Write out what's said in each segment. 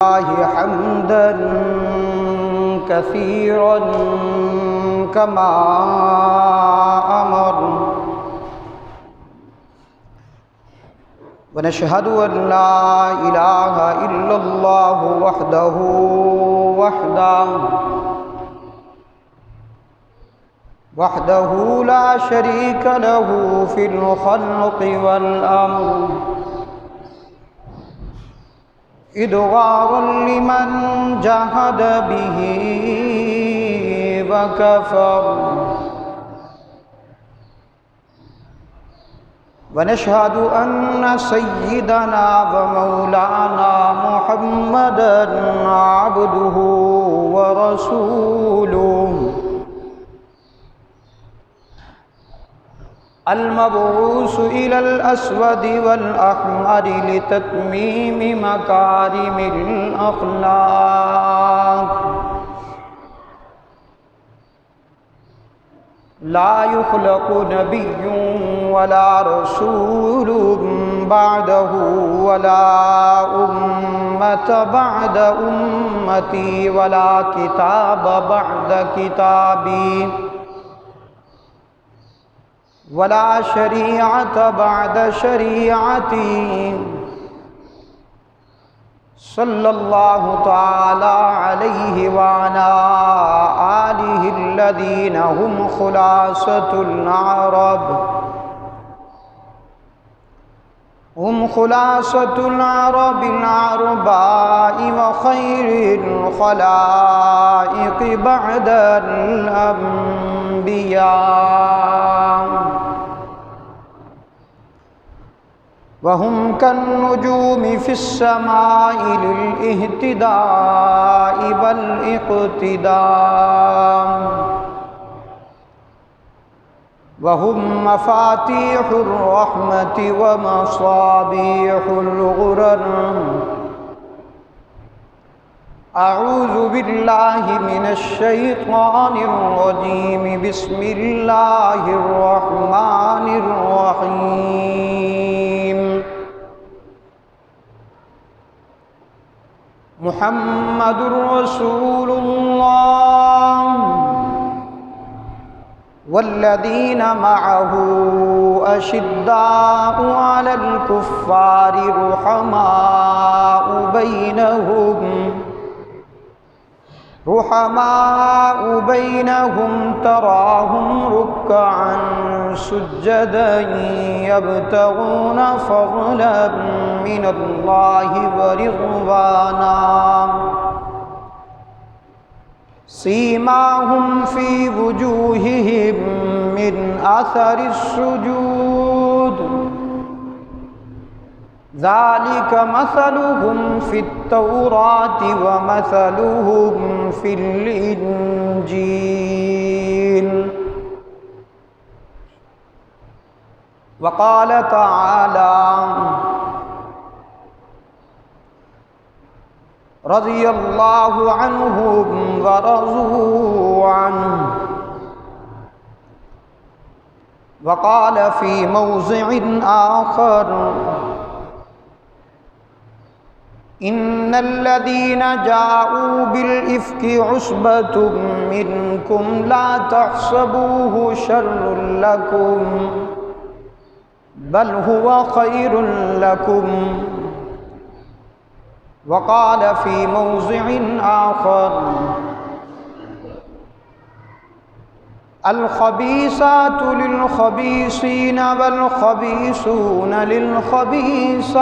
الله حمدا كثيرا كما أمر ونشهد أن لا إله إلا الله وحده لا شريك له في الخلق والأمر إدغارا لمن جحد به وكفر ونشهد أن سيدنا ومولانا محمدا عبده ورسوله المبعوث إلى الأسود والأحمر لتتميم مكارم الأخلاق لا يخلق نبي ولا رسول بعده ولا أمة بعد أمتي ولا كتاب بعد كتابي ولا شريعة بعد شريعتي صلى الله تعالى عليه وعلى آله الذين هم خلاصة العرب العرباء وخير الخلائق بعد الأنبياء وهم كالنجوم في السماء للاهتداء والاقتداء وهم مفاتيح الرحمة ومصابيح الغرر أعوذ بالله من الشيطان الرجيم بسم الله الرحمن الرحيم محمد رسول الله والذين معه أشداء على الكفار رحماء بينهم تراهم ركعا سجدا يبتغون فضلا من الله ورضوانا سيماهم في وجوههم من أثر السجود ذلك مثلهم في التوراة ومثلهم في الإنجيل وقال تعالى رضي الله عنهم ورضوا عنه وقال في موضع آخر إن الذين جاءوا بالإفك عصبة منكم لا تحسبوه شر لكم بل هو خير لكم وقال في موضع آخر الخبيثات للخبيثين والخبيثون للخبيثات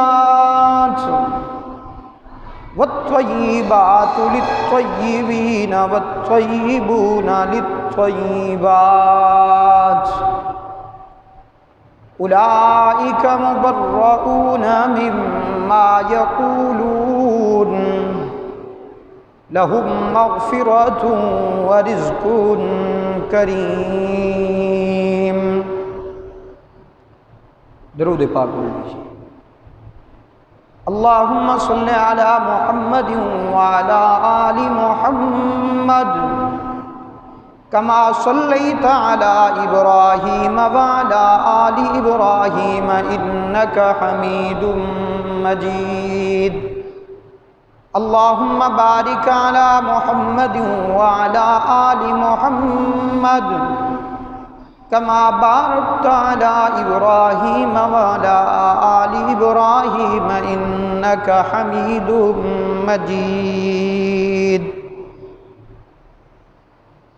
والطيبات للطيبين والطيبون للطيبات أولئك مبرؤون مما يقولون لهم مغفرة ورزق کریم. درود پاک پڑھیے. اللہم صلی علی محمد وعلی آل محمد کما صلیت علی ابراہیم وعلی آل ابراہیم انک حمید مجید. اللهم بارك على محمد وعلى آل محمد كما باركت على إبراهيم وعلى آل إبراهيم إنك حميد مجيد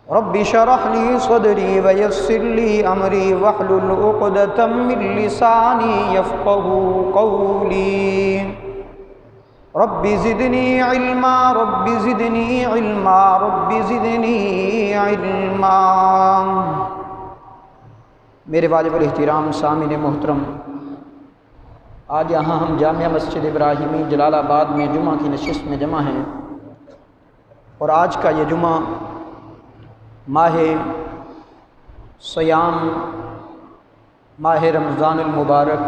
رب اشرح لي صدري ويسر لي أمري واحلل عقدة من لساني يفقهوا قولي رب زدني علما رب زدني علما رب زدنی علما۔ میرے واجب الاحترام سامعین محترم، آج یہاں ہم جامعہ مسجد ابراہیمی جلال آباد میں جمعہ کی نشست میں جمع ہیں، اور آج کا یہ جمعہ ماہ صیام، ماہ رمضان المبارک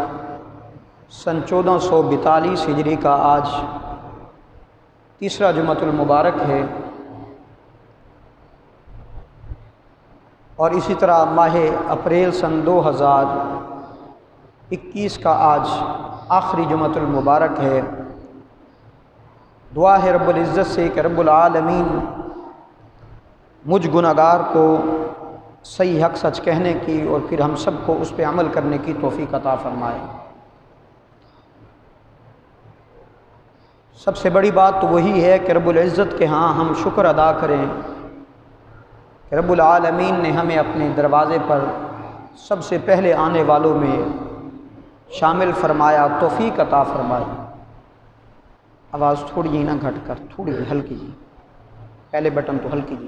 سن 1442 ہجری کا آج تیسرا جمعۃ المبارک ہے، اور اسی طرح ماہ اپریل سن 2021 کا آج آخری جمعۃ المبارک ہے۔ دعا ہے رب العزت سے کہ رب العالمین مجھ گناہگار کو صحیح حق سچ کہنے کی اور پھر ہم سب کو اس پہ عمل کرنے کی توفیق عطا فرمائے۔ سب سے بڑی بات تو وہی ہے کہ رب العزت کے ہاں ہم شکر ادا کریں کہ رب العالمین نے ہمیں اپنے دروازے پر سب سے پہلے آنے والوں میں شامل فرمایا، توفیق عطا فرمائی۔ آواز تھوڑی جی نہ گھٹ کر، تھوڑی ہلکی جی، پہلے بٹن تو ہلکی جی۔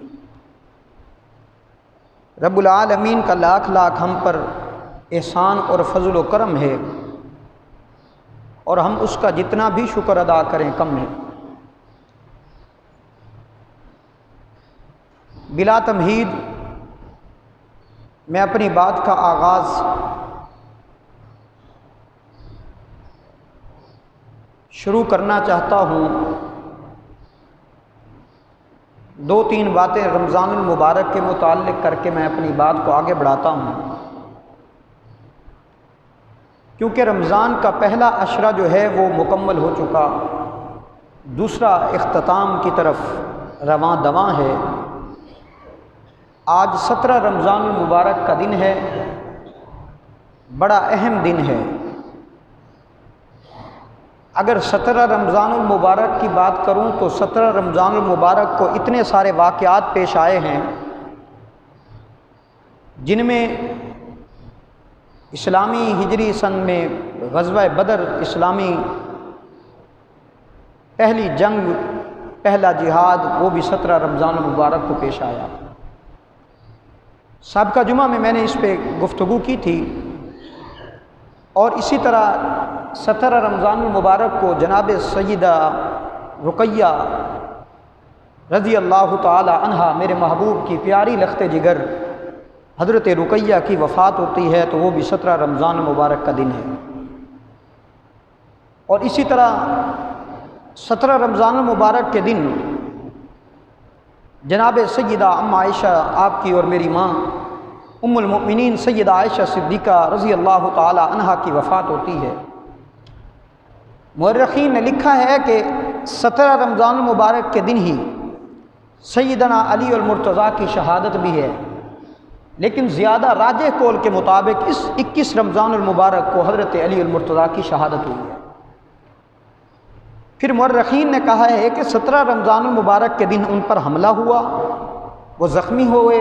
رب العالمین کا لاکھ لاکھ ہم پر احسان اور فضل و کرم ہے، اور ہم اس کا جتنا بھی شکر ادا کریں کم ہے۔ بلا تمہید میں اپنی بات کا آغاز شروع کرنا چاہتا ہوں۔ دو تین باتیں رمضان المبارک کے متعلق کر کے میں اپنی بات کو آگے بڑھاتا ہوں، کیونکہ رمضان کا پہلا عشرہ جو ہے وہ مکمل ہو چکا، دوسرا اختتام کی طرف رواں دواں ہے۔ آج 17 رمضان المبارک کا دن ہے، بڑا اہم دن ہے۔ اگر 17 رمضان المبارک کی بات کروں تو 17 رمضان المبارک کو اتنے سارے واقعات پیش آئے ہیں جن میں اسلامی ہجری سن میں غزوہ بدر، اسلامی پہلی جنگ، پہلا جہاد، وہ بھی 17 رمضان المبارک کو پیش آیا۔ سابقہ جمعہ میں نے اس پہ گفتگو کی تھی، اور اسی طرح 17 رمضان المبارک کو جناب سیدہ رقیہ رضی اللہ تعالی عنہا، میرے محبوب کی پیاری لخت جگر حضرت رقیہ کی وفات ہوتی ہے، تو وہ بھی 17 رمضان المبارک کا دن ہے۔ اور اسی طرح 17 رمضان المبارک کے دن جناب سیدہ ام عائشہ، آپ کی اور میری ماں ام المؤمنین سیدہ عائشہ صدیقہ رضی اللہ تعالی عنہا کی وفات ہوتی ہے۔ مورخین نے لکھا ہے کہ 17 رمضان المبارک کے دن ہی سیدنا علی المرتضیٰ کی شہادت بھی ہے، لیکن زیادہ راجح قول کے مطابق اس 21 رمضان المبارک کو حضرت علی المرتضیٰ کی شہادت ہوئی ہے۔ پھر مورخین نے کہا ہے کہ 17 رمضان المبارک کے دن ان پر حملہ ہوا، وہ زخمی ہوئے،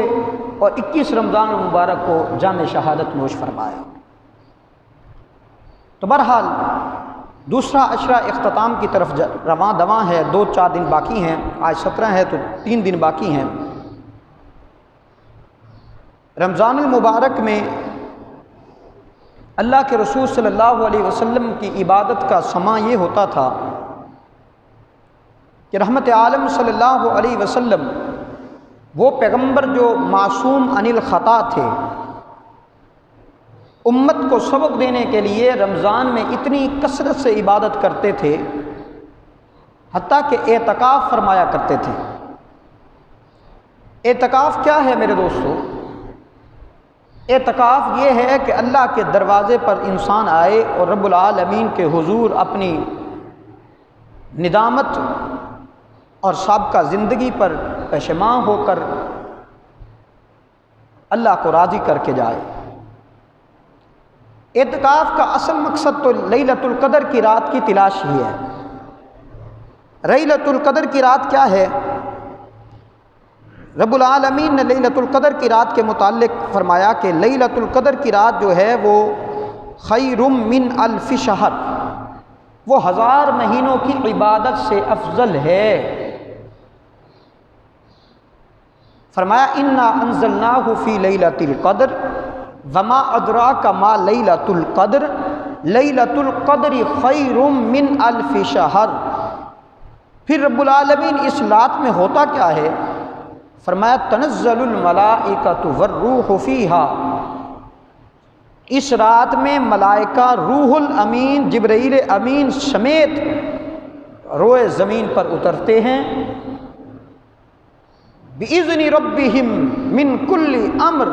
اور 21 رمضان المبارک کو جام شہادت نوش فرمایا۔ تو بہرحال دوسرا عشرہ اختتام کی طرف رواں دواں ہے، 2-4 دن باقی ہیں، آج 17 ہے تو 3 دن باقی ہیں۔ رمضان المبارک میں اللہ کے رسول صلی اللہ علیہ وسلم کی عبادت کا سماں یہ ہوتا تھا کہ رحمت عالم صلی اللہ علیہ وسلم وہ پیغمبر جو معصوم عن الخطا تھے، امت کو سبق دینے کے لیے رمضان میں اتنی کثرت سے عبادت کرتے تھے، حتیٰ کہ اعتکاف فرمایا کرتے تھے۔ اعتکاف کیا ہے میرے دوستو؟ اعتکاف یہ ہے کہ اللہ کے دروازے پر انسان آئے اور رب العالمین کے حضور اپنی ندامت اور سابقہ زندگی پر پشیمان ہو کر اللہ کو راضی کر کے جائے۔ اعتکاف کا اصل مقصد تو لیلۃ القدر کی رات کی تلاش ہی ہے۔ لیلۃ القدر کی رات کیا ہے؟ رب العالمین نے لیلۃ القدر کی رات کے متعلق فرمایا کہ لیلۃ القدر کی رات جو ہے وہ خیر من الف شہر، وہ 1000 مہینوں کی عبادت سے افضل ہے۔ فرمایا انا انزلناہ فی لیلۃ القدر وما ادراک ما لیلۃ القدر لیلۃ القدر خیر من الف شہر۔ پھر رب العالمین اس رات میں ہوتا کیا ہے؟ فرمایا تنزل الملائکۃ والروح فیہا، اس رات میں ملائکہ روح الامین جبرائیل امین سمیت روئے زمین پر اترتے ہیں۔ بِإِذْنِ رَبِّهِمْ مِنْ كُلِّ امر،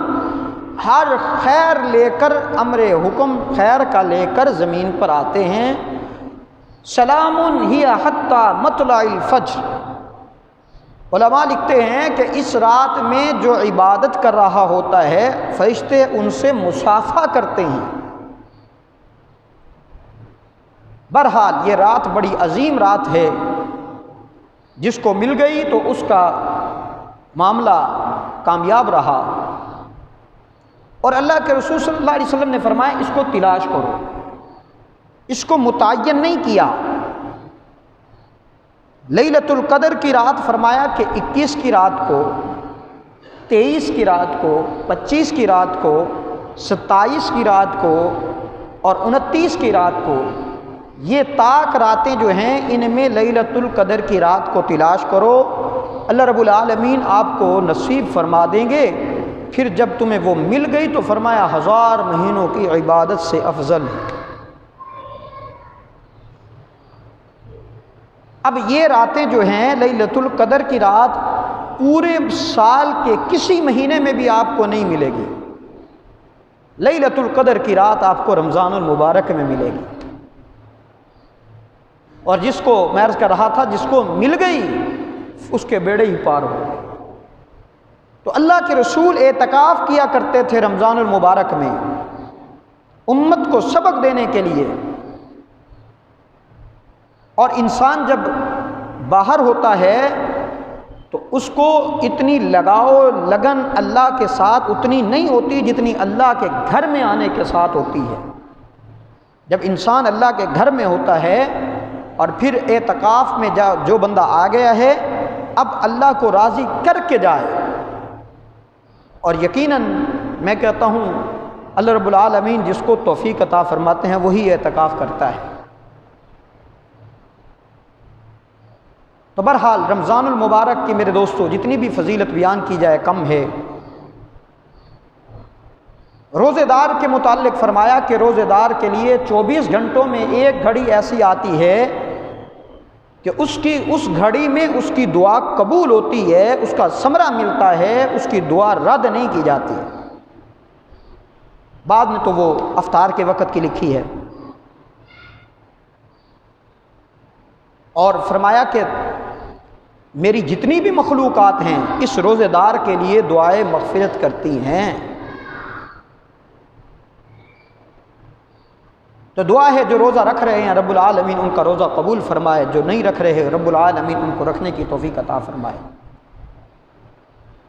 ہر خیر لے کر، امر حکم خیر کا لے کر زمین پر آتے ہیں۔ سلام ہی حتی مطلع الفجر، علماء لکھتے ہیں کہ اس رات میں جو عبادت کر رہا ہوتا ہے فرشتے ان سے مصافحہ کرتے ہیں۔ بہرحال یہ رات بڑی عظیم رات ہے، جس کو مل گئی تو اس کا معاملہ کامیاب رہا۔ اور اللہ کے رسول صلی اللہ علیہ وسلم نے فرمایا اس کو تلاش کرو، اس کو متعین نہیں کیا۔ لیلۃ القدر کی رات فرمایا کہ 21 کی رات کو، 23 کی رات کو، 25 کی رات کو، 27 کی رات کو اور 29 کی رات کو، یہ طاق راتیں جو ہیں ان میں لیلۃ القدر کی رات کو تلاش کرو، اللہ رب العالمین آپ کو نصیب فرما دیں گے۔ پھر جب تمہیں وہ مل گئی تو فرمایا 1000 مہینوں کی عبادت سے افضل ہے۔ اب یہ راتیں جو ہیں لیلۃ القدر کی رات پورے سال کے کسی مہینے میں بھی آپ کو نہیں ملے گی۔ لیلۃ القدر کی رات آپ کو رمضان المبارک میں ملے گی، اور جس کو میں عرض کر رہا تھا جس کو مل گئی اس کے بیڑے ہی پار ہو گئے۔ تو اللہ کے رسول اعتکاف کیا کرتے تھے رمضان المبارک میں امت کو سبق دینے کے لیے، اور انسان جب باہر ہوتا ہے تو اس کو اتنی لگاؤ لگن اللہ کے ساتھ اتنی نہیں ہوتی جتنی اللہ کے گھر میں آنے کے ساتھ ہوتی ہے۔ جب انسان اللہ کے گھر میں ہوتا ہے اور پھر اعتکاف میں جو بندہ آ گیا ہے اب اللہ کو راضی کر کے جائے، اور یقیناً میں کہتا ہوں اللہ رب العالمین جس کو توفیق عطا فرماتے ہیں وہی اعتکاف کرتا ہے۔ تو بہرحال رمضان المبارک کی میرے دوستو جتنی بھی فضیلت بیان کی جائے کم ہے۔ روزے دار کے متعلق فرمایا کہ روزے دار کے لیے 24 گھنٹوں میں ایک گھڑی ایسی آتی ہے کہ اس گھڑی میں اس کی دعا قبول ہوتی ہے، اس کا ثمرہ ملتا ہے، اس کی دعا رد نہیں کی جاتی۔ بعد میں تو وہ افطار کے وقت کی لکھی ہے۔ اور فرمایا کہ میری جتنی بھی مخلوقات ہیں اس روزے دار کے لیے دعائیں مغفرت کرتی ہیں۔ تو دعا ہے جو روزہ رکھ رہے ہیں رب العالمین ان کا روزہ قبول فرمائے، جو نہیں رکھ رہے رب العالمین ان کو رکھنے کی توفیق عطا فرمائے۔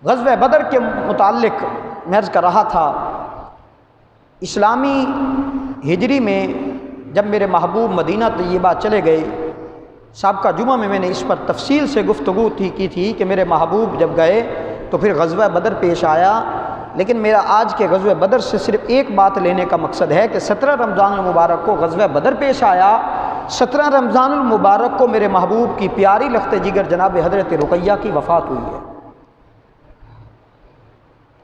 غزوہ بدر کے متعلق میں عرض کر رہا تھا، اسلامی ہجری میں جب میرے محبوب مدینہ طیبہ چلے گئے، سابقہ جمعہ میں نے اس پر تفصیل سے گفتگو کی تھی کہ میرے محبوب جب گئے تو پھر غزوہ بدر پیش آیا، لیکن میرا آج کے غزوہ بدر سے صرف ایک بات لینے کا مقصد ہے کہ 17 رمضان المبارک کو غزوہ بدر پیش آیا، 17 رمضان المبارک کو میرے محبوب کی پیاری لخت جگر جناب حضرت رقیہ کی وفات ہوئی ہے۔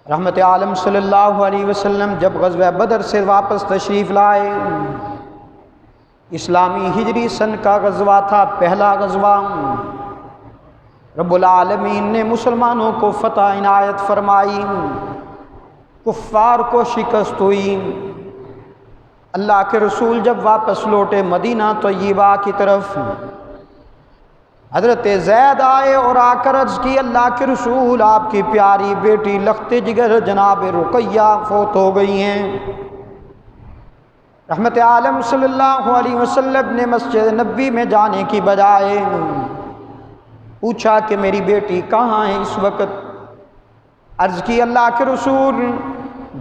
رحمت عالم صلی اللہ علیہ وسلم جب غزوہ بدر سے واپس تشریف لائے، اسلامی ہجری سن کا غزوہ تھا، پہلا غزوہ، رب العالمین نے مسلمانوں کو فتح عنایت فرمائی، کفار کو شکست ہوئی۔ اللہ کے رسول جب واپس لوٹے مدینہ طیبہ کی طرف، حضرت زید آئے اور آ کر عرض کی اللہ کے رسول آپ کی پیاری بیٹی لخت جگر جناب رقیہ فوت ہو گئی ہیں۔ رحمت عالم صلی اللہ علیہ وسلم نے مسجد نبوی میں جانے کی بجائے پوچھا کہ میری بیٹی کہاں ہے اس وقت؟ عرض کی اللہ کے رسول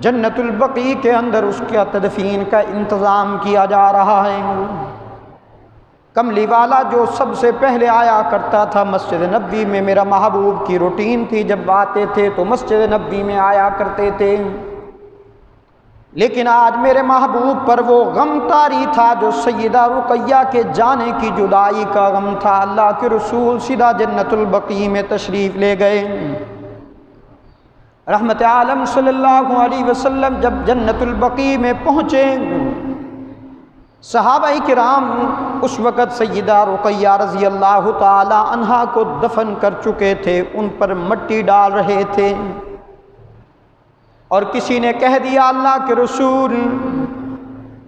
جنت البقیع کے اندر اس کا تدفین کا انتظام کیا جا رہا ہے۔ کملی والا جو سب سے پہلے آیا کرتا تھا مسجد نبوی میں، میرا محبوب کی روٹین تھی، جب آتے تھے تو مسجد نبوی میں آیا کرتے تھے، لیکن آج میرے محبوب پر وہ غم طاری تھا جو سیدہ رقیہ کے جانے کی جدائی کا غم تھا۔ اللہ کے رسول سیدھا جنت البقیع میں تشریف لے گئے۔ رحمت عالم صلی اللہ علیہ وسلم جب جنت البقیع میں پہنچے، صحابہ کرام اس وقت سیدہ رقیہ رضی اللہ تعالی عنہا کو دفن کر چکے تھے، ان پر مٹی ڈال رہے تھے، اور کسی نے کہہ دیا اللہ کے رسول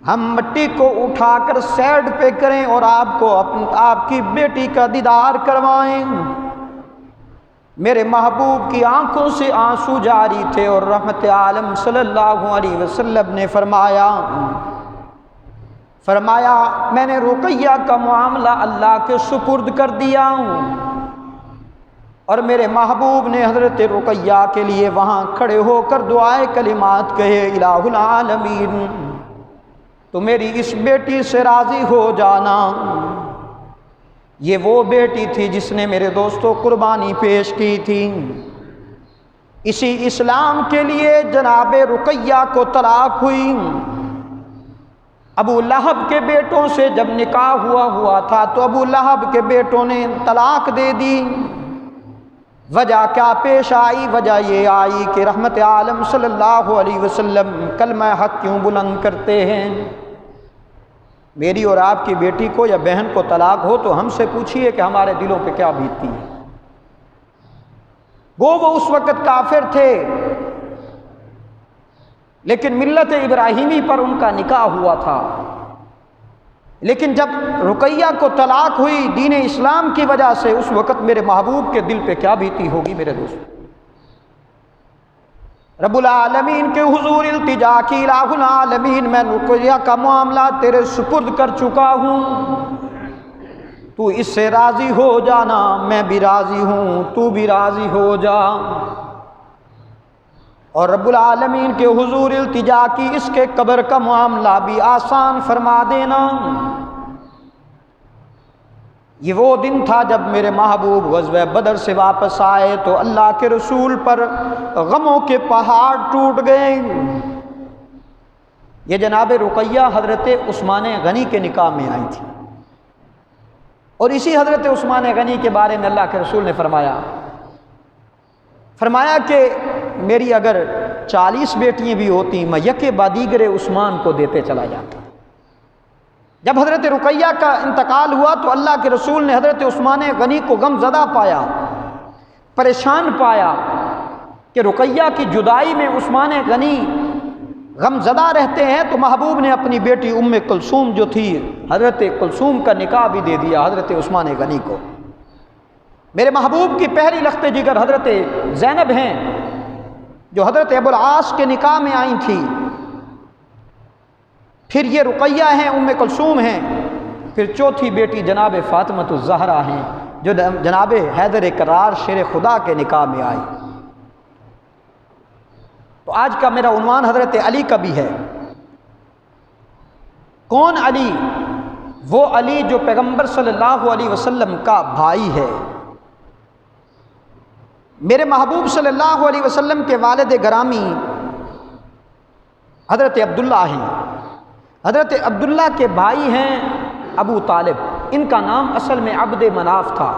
ہم مٹی کو اٹھا کر سائڈ پہ کریں اور آپ کی بیٹی کا دیدار کروائیں۔ میرے محبوب کی آنکھوں سے آنسو جاری تھے، اور رحمت عالم صلی اللہ علیہ وسلم نے فرمایا میں نے رقیہ کا معاملہ اللہ کے سپرد کر دیا ہوں، اور میرے محبوب نے حضرت رقیہ کے لیے وہاں کھڑے ہو کر دعائے کلمات کہے، الہ العالمین تو میری اس بیٹی سے راضی ہو جانا۔ یہ وہ بیٹی تھی جس نے میرے دوستوں قربانی پیش کی تھی، اسی اسلام کے لیے جناب رقیہ کو طلاق ہوئی۔ ابو لہب کے بیٹوں سے جب نکاح ہوا تھا تو ابو لہب کے بیٹوں نے طلاق دے دی۔ وجہ کیا پیش آئی؟ وجہ یہ آئی کہ رحمت عالم صلی اللہ علیہ وسلم کلمہ حق کیوں بلند کرتے ہیں؟ میری اور آپ کی بیٹی کو یا بہن کو طلاق ہو تو ہم سے پوچھئے کہ ہمارے دلوں پہ کیا بیتتی ہے۔ وہ اس وقت کافر تھے، لیکن ملت ابراہیمی پر ان کا نکاح ہوا تھا، لیکن جب رقیہ کو طلاق ہوئی دین اسلام کی وجہ سے، اس وقت میرے محبوب کے دل پہ کیا بیتی ہوگی میرے دوست۔ رب العالمین کے حضور التجا کی، الہ العالمین میں رقیہ کا معاملہ تیرے سپرد کر چکا ہوں، تو اس سے راضی ہو جانا، میں بھی راضی ہوں، تو بھی راضی ہو جا۔ اور رب العالمین کے حضور التجا کی، اس کے قبر کا معاملہ بھی آسان فرما دینا۔ یہ وہ دن تھا جب میرے محبوب غزوہ بدر سے واپس آئے تو اللہ کے رسول پر غموں کے پہاڑ ٹوٹ گئے۔ یہ جناب رقیہ حضرت عثمان غنی کے نکاح میں آئی تھی، اور اسی حضرت عثمان غنی کے بارے میں اللہ کے رسول نے فرمایا کہ میری اگر 40 بیٹیاں بھی ہوتی میں یکے بعدیگر عثمان کو دیتے چلا جاتا۔ جب حضرت رقیہ کا انتقال ہوا تو اللہ کے رسول نے حضرت عثمان غنی کو غم زدہ پایا، پریشان پایا کہ رقیہ کی جدائی میں عثمان غنی غم زدہ رہتے ہیں، تو محبوب نے اپنی بیٹی ام کلثوم جو تھی حضرت کلثوم کا نکاح بھی دے دیا حضرت عثمان غنی کو۔ میرے محبوب کی پہلی لخت جگر حضرت زینب ہیں جو حضرت ابو العاص کے نکاح میں آئی تھی، پھر یہ رقیہ ہیں، ام کلثوم ہیں، پھر چوتھی بیٹی جناب فاطمۃ الزہرا ہیں جو جناب حیدر کرار شیر خدا کے نکاح میں آئی۔ تو آج کا میرا عنوان حضرت علی کا بھی ہے۔ کون علی؟ وہ علی جو پیغمبر صلی اللہ علیہ وسلم کا بھائی ہے۔ میرے محبوب صلی اللہ علیہ وسلم کے والد گرامی حضرت عبداللہ ہیں، حضرت عبداللہ کے بھائی ہیں ابو طالب، ان کا نام اصل میں عبد مناف تھا،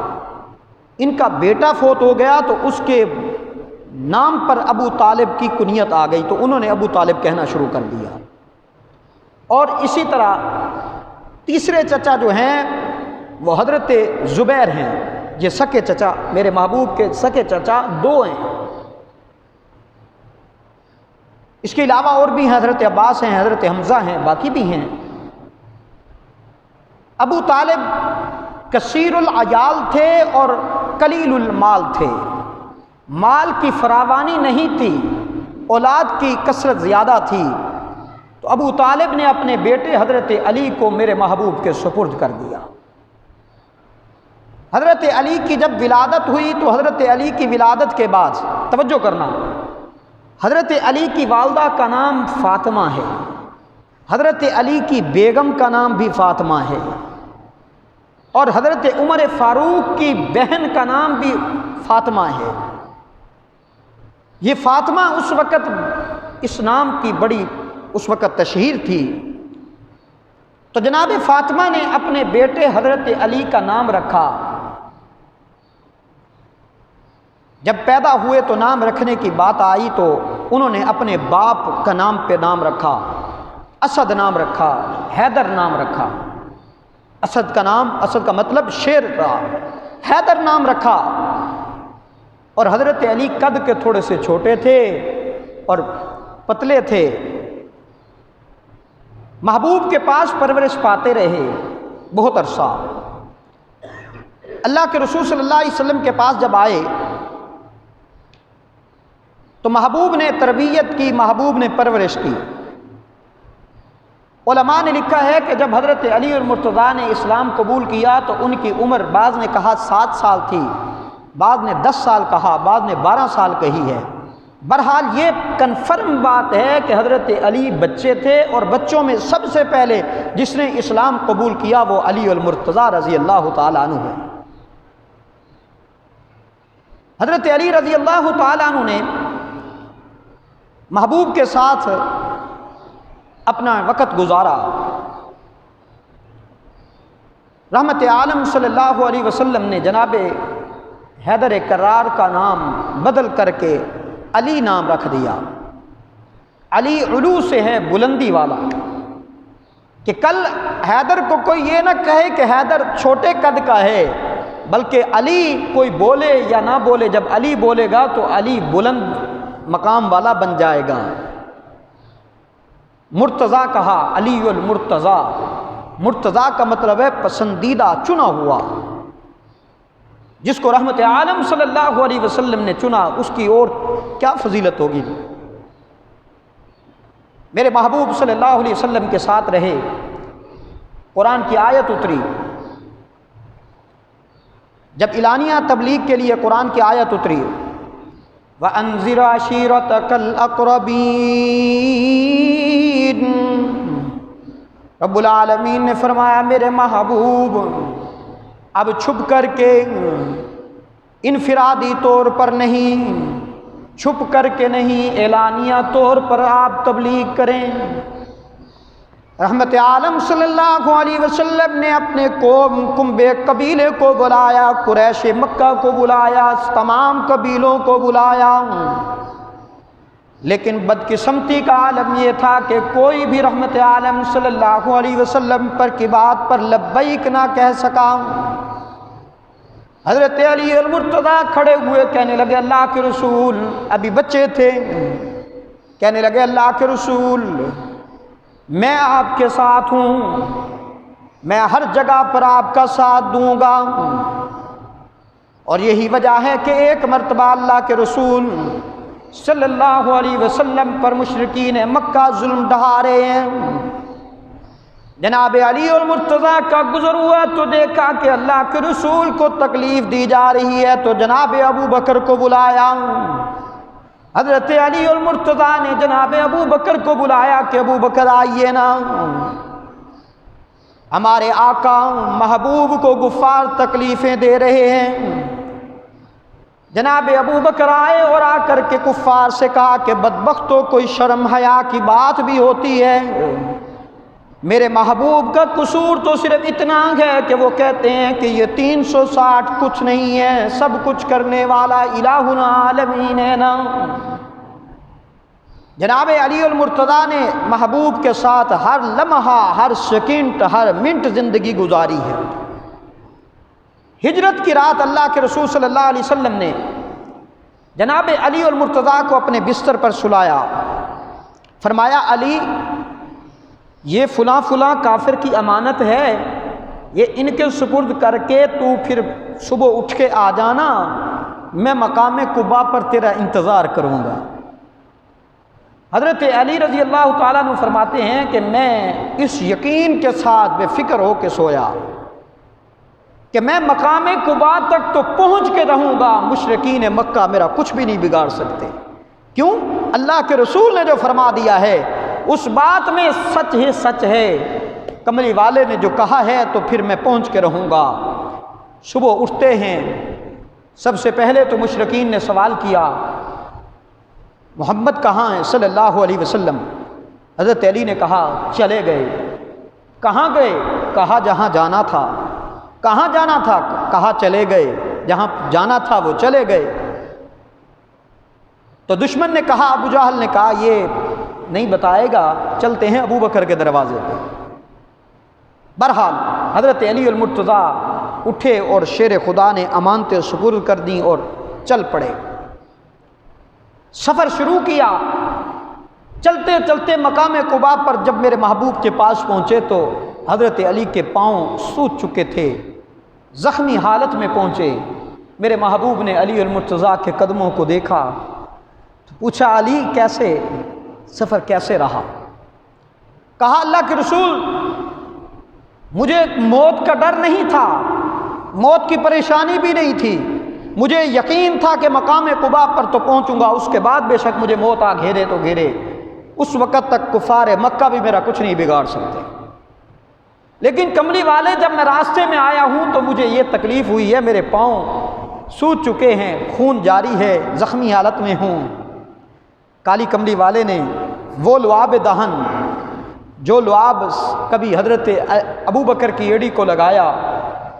ان کا بیٹا فوت ہو گیا تو اس کے نام پر ابو طالب کی کنیت آ گئی، تو انہوں نے ابو طالب کہنا شروع کر دیا۔ اور اسی طرح تیسرے چچا جو ہیں وہ حضرت زبیر ہیں، یہ سکے چچا، میرے محبوب کے سکے چچا 2 ہیں۔ اس کے علاوہ اور بھی ہیں، حضرت عباس ہیں، حضرت حمزہ ہیں، باقی بھی ہیں۔ ابو طالب کثیر العیال تھے اور قلیل المال تھے، مال کی فراوانی نہیں تھی، اولاد کی کثرت زیادہ تھی، تو ابو طالب نے اپنے بیٹے حضرت علی کو میرے محبوب کے سپرد کر دیا۔ حضرت علی کی جب ولادت ہوئی تو حضرت علی کی ولادت کے بعد توجہ کرنا، حضرت علی کی والدہ کا نام فاطمہ ہے، حضرت علی کی بیگم کا نام بھی فاطمہ ہے، اور حضرت عمر فاروق کی بہن کا نام بھی فاطمہ ہے۔ یہ فاطمہ اس وقت اس نام کی بڑی اس وقت تشہیر تھی، تو جناب فاطمہ نے اپنے بیٹے حضرت علی کا نام رکھا۔ جب پیدا ہوئے تو نام رکھنے کی بات آئی تو انہوں نے اپنے باپ کا نام پہ نام رکھا، اسد نام رکھا، حیدر نام رکھا۔ اسد کا مطلب شیر تھا، حیدر نام رکھا۔ اور حضرت علی قد کے تھوڑے سے چھوٹے تھے اور پتلے تھے، محبوب کے پاس پرورش پاتے رہے بہت عرصہ۔ اللہ کے رسول صلی اللہ علیہ وسلم کے پاس جب آئے تو محبوب نے تربیت کی، محبوب نے پرورش کی۔ علماء نے لکھا ہے کہ جب حضرت علی المرتضیٰ نے اسلام قبول کیا تو ان کی عمر بعض نے کہا 7 سال تھی، بعض نے 10 سال کہا، بعض نے 12 سال کہی ہے۔ بہرحال یہ کنفرم بات ہے کہ حضرت علی بچے تھے، اور بچوں میں سب سے پہلے جس نے اسلام قبول کیا وہ علی المرتضیٰ رضی اللہ تعالیٰ عنہ ہے۔ حضرت علی رضی اللہ تعالیٰ عنہ نے محبوب کے ساتھ اپنا وقت گزارا۔ رحمت عالم صلی اللہ علیہ وسلم نے جناب حیدر کرار کا نام بدل کر کے علی نام رکھ دیا۔ علی علو سے ہے، بلندی والا، کہ کل حیدر کو کوئی یہ نہ کہے کہ حیدر چھوٹے قد کا ہے، بلکہ علی کوئی بولے یا نہ بولے، جب علی بولے گا تو علی بلند مقام والا بن جائے گا۔ مرتضیٰ کہا، علی المرتضیٰ، مرتضیٰ کا مطلب ہے پسندیدہ، چنا ہوا۔ جس کو رحمت عالم صلی اللہ علیہ وسلم نے چنا اس کی اور کیا فضیلت ہوگی۔ میرے محبوب صلی اللہ علیہ وسلم کے ساتھ رہے، قرآن کی آیت اتری، جب اعلانیہ تبلیغ کے لیے قرآن کی آیت اتری، وَأَنذِرْ عَشِيرَتَكَ الْأَقْرَبِينَ، رب العالمین نے فرمایا میرے محبوب اب چھپ کر کے، انفرادی طور پر نہیں، چھپ کر کے نہیں، اعلانیہ طور پر آپ تبلیغ کریں۔ رحمت عالم صلی اللہ علیہ وسلم نے اپنے قوم قبیلے کو بلایا، قریش مکہ کو بلایا، تمام قبیلوں کو بلایا، لیکن بدقسمتی کا عالم یہ تھا کہ کوئی بھی رحمت عالم صلی اللہ علیہ وسلم پر کی بات پر لبیک نہ کہہ سکا۔ حضرت علی المرتضیٰ کھڑے ہوئے، کہنے لگے اللہ کے رسول، ابھی بچے تھے، کہنے لگے اللہ کے رسول میں آپ کے ساتھ ہوں، میں ہر جگہ پر آپ کا ساتھ دوں گا۔ اور یہی وجہ ہے کہ ایک مرتبہ اللہ کے رسول صلی اللہ علیہ وسلم پر مشرکین مکہ ظلم ڈھا رہے ہیں، جناب علی المرتضیٰ کا گزر ہوا تو دیکھا کہ اللہ کے رسول کو تکلیف دی جا رہی ہے، تو جناب ابو بکر کو بلایا۔ حضرت علی المرتضیٰ نے جناب ابو بکر کو بلایا کہ ابو بکر آئیے نا، ہمارے آقا محبوب کو غفار تکلیفیں دے رہے ہیں۔ جناب ابو بکر آئے اور آ کر کے کفار سے کہا کہ بدبختوں کوئی شرم حیا کی بات بھی ہوتی ہے، میرے محبوب کا قصور تو صرف اتنا ہے کہ وہ کہتے ہیں کہ یہ 360 کچھ نہیں ہے، سب کچھ کرنے والا الہ العالمین ہے نا۔ جناب علی المرتضیٰ نے محبوب کے ساتھ ہر لمحہ، ہر سیکنڈ، ہر منٹ زندگی گزاری ہے۔ ہجرت کی رات اللہ کے رسول صلی اللہ علیہ وسلم نے جناب علی المرتضیٰ کو اپنے بستر پر سلایا، فرمایا علی یہ فلاں فلاں کافر کی امانت ہے، یہ ان کے سپرد کر کے تو پھر صبح اٹھ کے آ جانا، میں مقام قبا پر تیرا انتظار کروں گا۔ حضرت علی رضی اللہ تعالیٰ عنہ فرماتے ہیں کہ میں اس یقین کے ساتھ بے فکر ہو کے سویا کہ میں مقام قبا تک تو پہنچ کے رہوں گا، مشرکین مکہ میرا کچھ بھی نہیں بگاڑ سکتے۔ کیوں؟ اللہ کے رسول نے جو فرما دیا ہے اس بات میں سچ ہی سچ ہے، کملی والے نے جو کہا ہے تو پھر میں پہنچ کے رہوں گا۔ صبح اٹھتے ہیں، سب سے پہلے تو مشرکین نے سوال کیا محمد کہاں ہیں صلی اللہ علیہ وسلم؟ حضرت علی نے کہا چلے گئے۔ کہاں گئے؟ کہا جہاں جانا تھا۔ کہاں جانا تھا؟ کہا چلے گئے، جہاں جانا تھا وہ چلے گئے۔ تو دشمن نے کہا، ابو جہل نے کہا یہ نہیں بتائے گا، چلتے ہیں ابو بکر کے دروازے پہ۔ بہرحال حضرت علی المرتضیٰ اٹھے اور شیر خدا نے امانتیں سپرد کر دیں اور چل پڑے۔ سفر شروع کیا۔ چلتے چلتے مقام قبا پر جب میرے محبوب کے پاس پہنچے تو حضرت علی کے پاؤں سوج چکے تھے، زخمی حالت میں پہنچے۔ میرے محبوب نے علی المرتضیٰ کے قدموں کو دیکھا تو پوچھا علی کیسے سفر کیسے رہا؟ کہا اللہ کے رسول مجھے موت کا ڈر نہیں تھا، موت کی پریشانی بھی نہیں تھی، مجھے یقین تھا کہ مقام قبا پر تو پہنچوں گا، اس کے بعد بے شک مجھے موت آ گھیرے تو گھیرے، اس وقت تک کفار مکہ بھی میرا کچھ نہیں بگاڑ سکتے۔ لیکن کملی والے جب میں راستے میں آیا ہوں تو مجھے یہ تکلیف ہوئی ہے، میرے پاؤں سوج چکے ہیں، خون جاری ہے، زخمی حالت میں ہوں۔ کالی کملی والے نے وہ لعاب دہن جو لعاب کبھی حضرت ابو بکر کی ایڑی کو لگایا،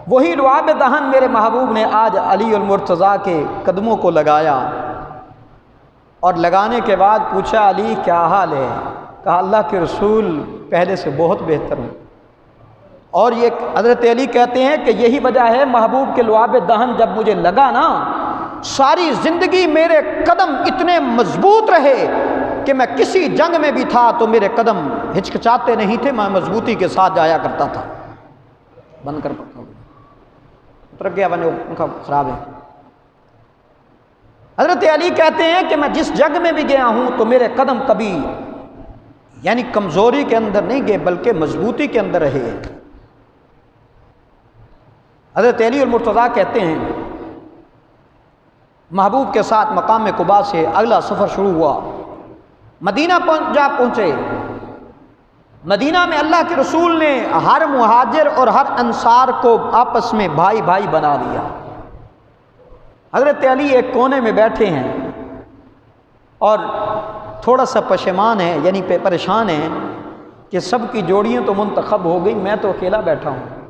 وہی لعاب دہن میرے محبوب نے آج علی المرتضیٰ کے قدموں کو لگایا، اور لگانے کے بعد پوچھا علی کیا حال ہے؟ کہا اللہ کے رسول پہلے سے بہت بہتر ہوں۔ اور یہ حضرت علی کہتے ہیں کہ یہی وجہ ہے محبوب کے لعاب دہن جب مجھے لگا نا، ساری زندگی میرے قدم اتنے مضبوط رہے کہ میں کسی جنگ میں بھی تھا تو میرے قدم ہچکچاتے نہیں تھے، میں مضبوطی کے ساتھ جایا کرتا تھا۔ بند کر پکا اتر گیا بنے ان کا خراب ہے۔ حضرت علی کہتے ہیں کہ میں جس جنگ میں بھی گیا ہوں تو میرے قدم کبھی یعنی کمزوری کے اندر نہیں گئے بلکہ مضبوطی کے اندر رہے۔ حضرت علی المرتضیٰ کہتے ہیں محبوب کے ساتھ مقام قبا سے اگلا سفر شروع ہوا، مدینہ جا پہنچے۔ مدینہ میں اللہ کے رسول نے ہر مہاجر اور ہر انصار کو آپس میں بھائی بھائی بنا دیا۔ حضرت علی ایک کونے میں بیٹھے ہیں اور تھوڑا سا پشیمان ہے، یعنی پریشان ہیں کہ سب کی جوڑیاں تو منتخب ہو گئی، میں تو اکیلا بیٹھا ہوں۔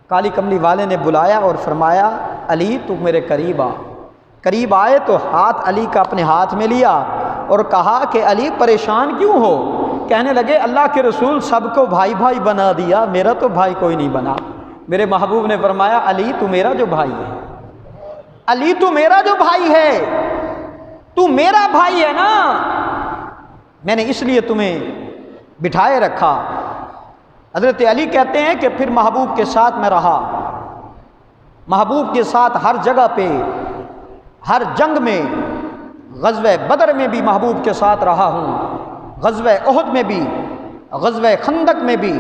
کالی کملی والے نے بلایا اور فرمایا علی تو میرے قریب آ۔ قریب آئے تو ہاتھ علی کا اپنے ہاتھ میں لیا اور کہا کہ علی پریشان کیوں ہو؟ کہنے لگے اللہ کے رسول سب کو بھائی بھائی بنا دیا، میرا تو بھائی کوئی نہیں بنا۔ میرے محبوب نے فرمایا علی تو میرا جو بھائی ہے، علی تو میرا جو بھائی ہے، تو میرا بھائی ہے نا، میں نے اس لیے تمہیں بٹھائے رکھا۔ حضرت علی کہتے ہیں کہ پھر محبوب کے ساتھ میں رہا، محبوب کے ساتھ ہر جگہ پہ، ہر جنگ میں، غزوہ بدر میں بھی محبوب کے ساتھ رہا ہوں، غزوہ احد میں بھی، غزوہ خندق میں بھی۔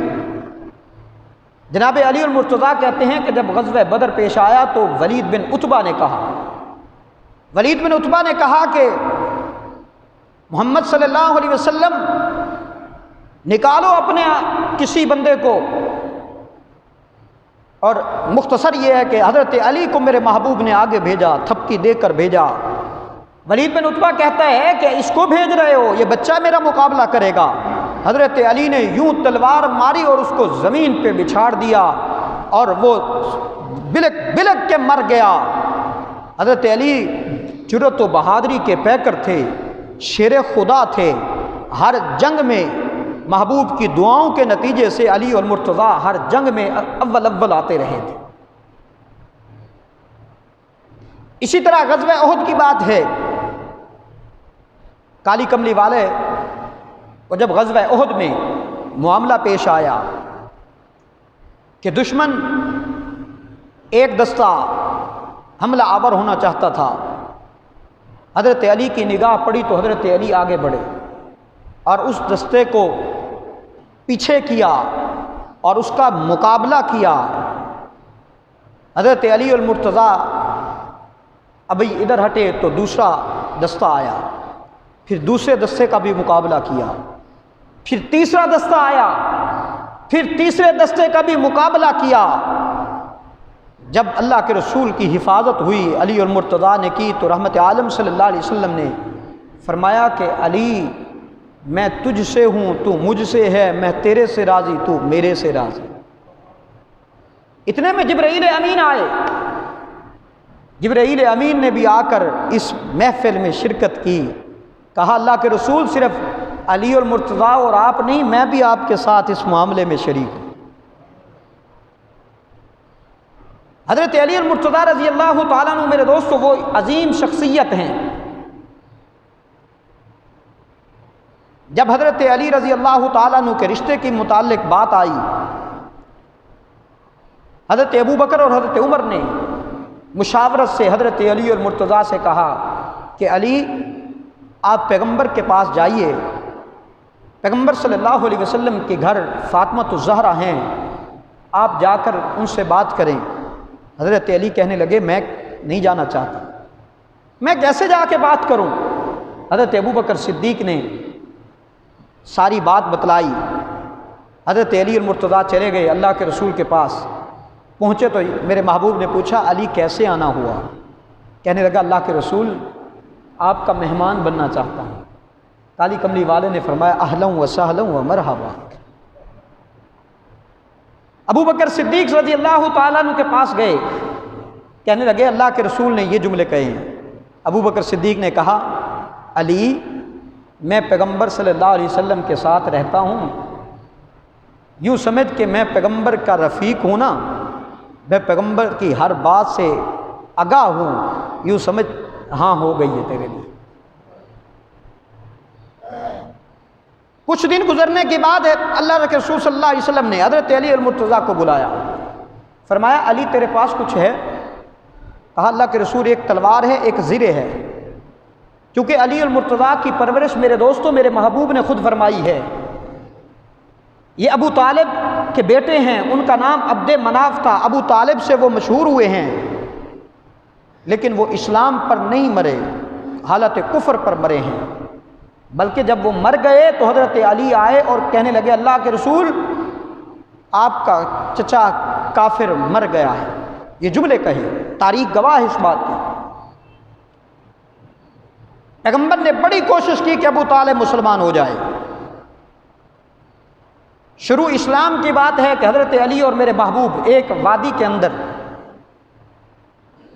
جناب علی المرتضیٰ کہتے ہیں کہ جب غزوہ بدر پیش آیا تو ولید بن عتبہ نے کہا کہ محمد صلی اللہ علیہ وسلم نکالو اپنے کسی بندے کو، اور مختصر یہ ہے کہ حضرت علی کو میرے محبوب نے آگے بھیجا، تھپکی دے کر بھیجا۔ ولید بن عتبہ کہتا ہے کہ اس کو بھیج رہے ہو، یہ بچہ میرا مقابلہ کرے گا۔ حضرت علی نے یوں تلوار ماری اور اس کو زمین پہ بچھاڑ دیا اور وہ بلک بلک کے مر گیا۔ حضرت علی جرأت و بہادری کے پیکر تھے، شیر خدا تھے، ہر جنگ میں محبوب کی دعاؤں کے نتیجے سے علی المرتضیٰ ہر جنگ میں اول آتے رہے تھے۔ اسی طرح غزوہ احد کی بات ہے، کالی کملی والے کو جب غزوہ احد میں معاملہ پیش آیا کہ دشمن ایک دستہ حملہ آور ہونا چاہتا تھا، حضرت علی کی نگاہ پڑی تو حضرت علی آگے بڑھے اور اس دستے کو پیچھے کیا اور اس کا مقابلہ کیا۔ حضرت علی المرتضیٰ ابھی ادھر ہٹے تو دوسرا دستہ آیا، پھر دوسرے دستے کا بھی مقابلہ کیا، پھر تیسرا دستہ آیا، پھر تیسرے دستے کا بھی مقابلہ کیا۔ جب اللہ کے رسول کی حفاظت ہوئی علی المرتضیٰ نے کی تو رحمت عالم صلی اللہ علیہ وسلم نے فرمایا کہ علی میں تجھ سے ہوں، تو مجھ سے ہے، میں تیرے سے راضی، تو میرے سے راضی۔ اتنے میں جبرائیل امین آئے۔ جبرائیل امین نے بھی آ کر اس محفل میں شرکت کی۔ کہا اللہ کے رسول صرف علی المرتضیٰ اور آپ نہیں، میں بھی آپ کے ساتھ اس معاملے میں شریک ہوں۔ حضرت علی المرتضیٰ رضی اللہ تعالیٰ عنہ میرے دوستو وہ عظیم شخصیت ہیں۔ جب حضرت علی رضی اللہ تعالیٰ عنہ کے رشتے کے متعلق بات آئی، حضرت ابو بکر اور حضرت عمر نے مشاورت سے حضرت علی المرتضیٰ سے کہا کہ علی آپ پیغمبر کے پاس جائیے، پیغمبر صلی اللہ علیہ وسلم کے گھر فاطمۃ الزہرا ہیں، آپ جا کر ان سے بات کریں۔ حضرت علی کہنے لگے میں نہیں جانا چاہتا، میں کیسے جا کے بات کروں؟ حضرت ابو بکر صدیق نے ساری بات بتلائی۔ حضرت علی المرتضیٰ چلے گئے اللہ کے رسول کے پاس، پہنچے تو میرے محبوب نے پوچھا علی کیسے آنا ہوا؟ کہنے لگا اللہ کے رسول آپ کا مہمان بننا چاہتا ہوں۔ کالی کملی والے نے فرمایا اہلا و سہلا و مرحبا۔ ابو بکر صدیق رضی اللہ تعالیٰ عنہ کے پاس گئے، کہنے لگے اللہ کے رسول نے یہ جملے کہے ہیں۔ ابو بکر صدیق نے کہا علی میں پیغمبر صلی اللہ علیہ وسلم کے ساتھ رہتا ہوں، یوں سمجھ کہ میں پیغمبر کا رفیق ہوں نا، میں پیغمبر کی ہر بات سے آگاہ ہوں، یوں سمجھ ہاں ہو گئی ہے تیرے لیے۔ کچھ دن گزرنے کے بعد اللہ کے رسول صلی اللہ علیہ وسلم نے حضرت علی المرتضیٰ کو بلایا، فرمایا علی تیرے پاس کچھ ہے؟ کہا اللہ کے رسول ایک تلوار ہے، ایک زرہ ہے۔ کیونکہ علی المرتضیٰ کی پرورش میرے دوستوں میرے محبوب نے خود فرمائی ہے، یہ ابو طالب کے بیٹے ہیں، ان کا نام عبد مناف تھا، ابو طالب سے وہ مشہور ہوئے ہیں، لیکن وہ اسلام پر نہیں مرے، حالت کفر پر مرے ہیں، بلکہ جب وہ مر گئے تو حضرت علی آئے اور کہنے لگے اللہ کے رسول آپ کا چچا کافر مر گیا ہے۔ یہ جملے کہے، تاریخ گواہ اس بات کی۔ پیغمبر نے بڑی کوشش کی کہ ابو طالب مسلمان ہو جائے۔ شروع اسلام کی بات ہے کہ حضرت علی اور میرے محبوب ایک وادی کے اندر،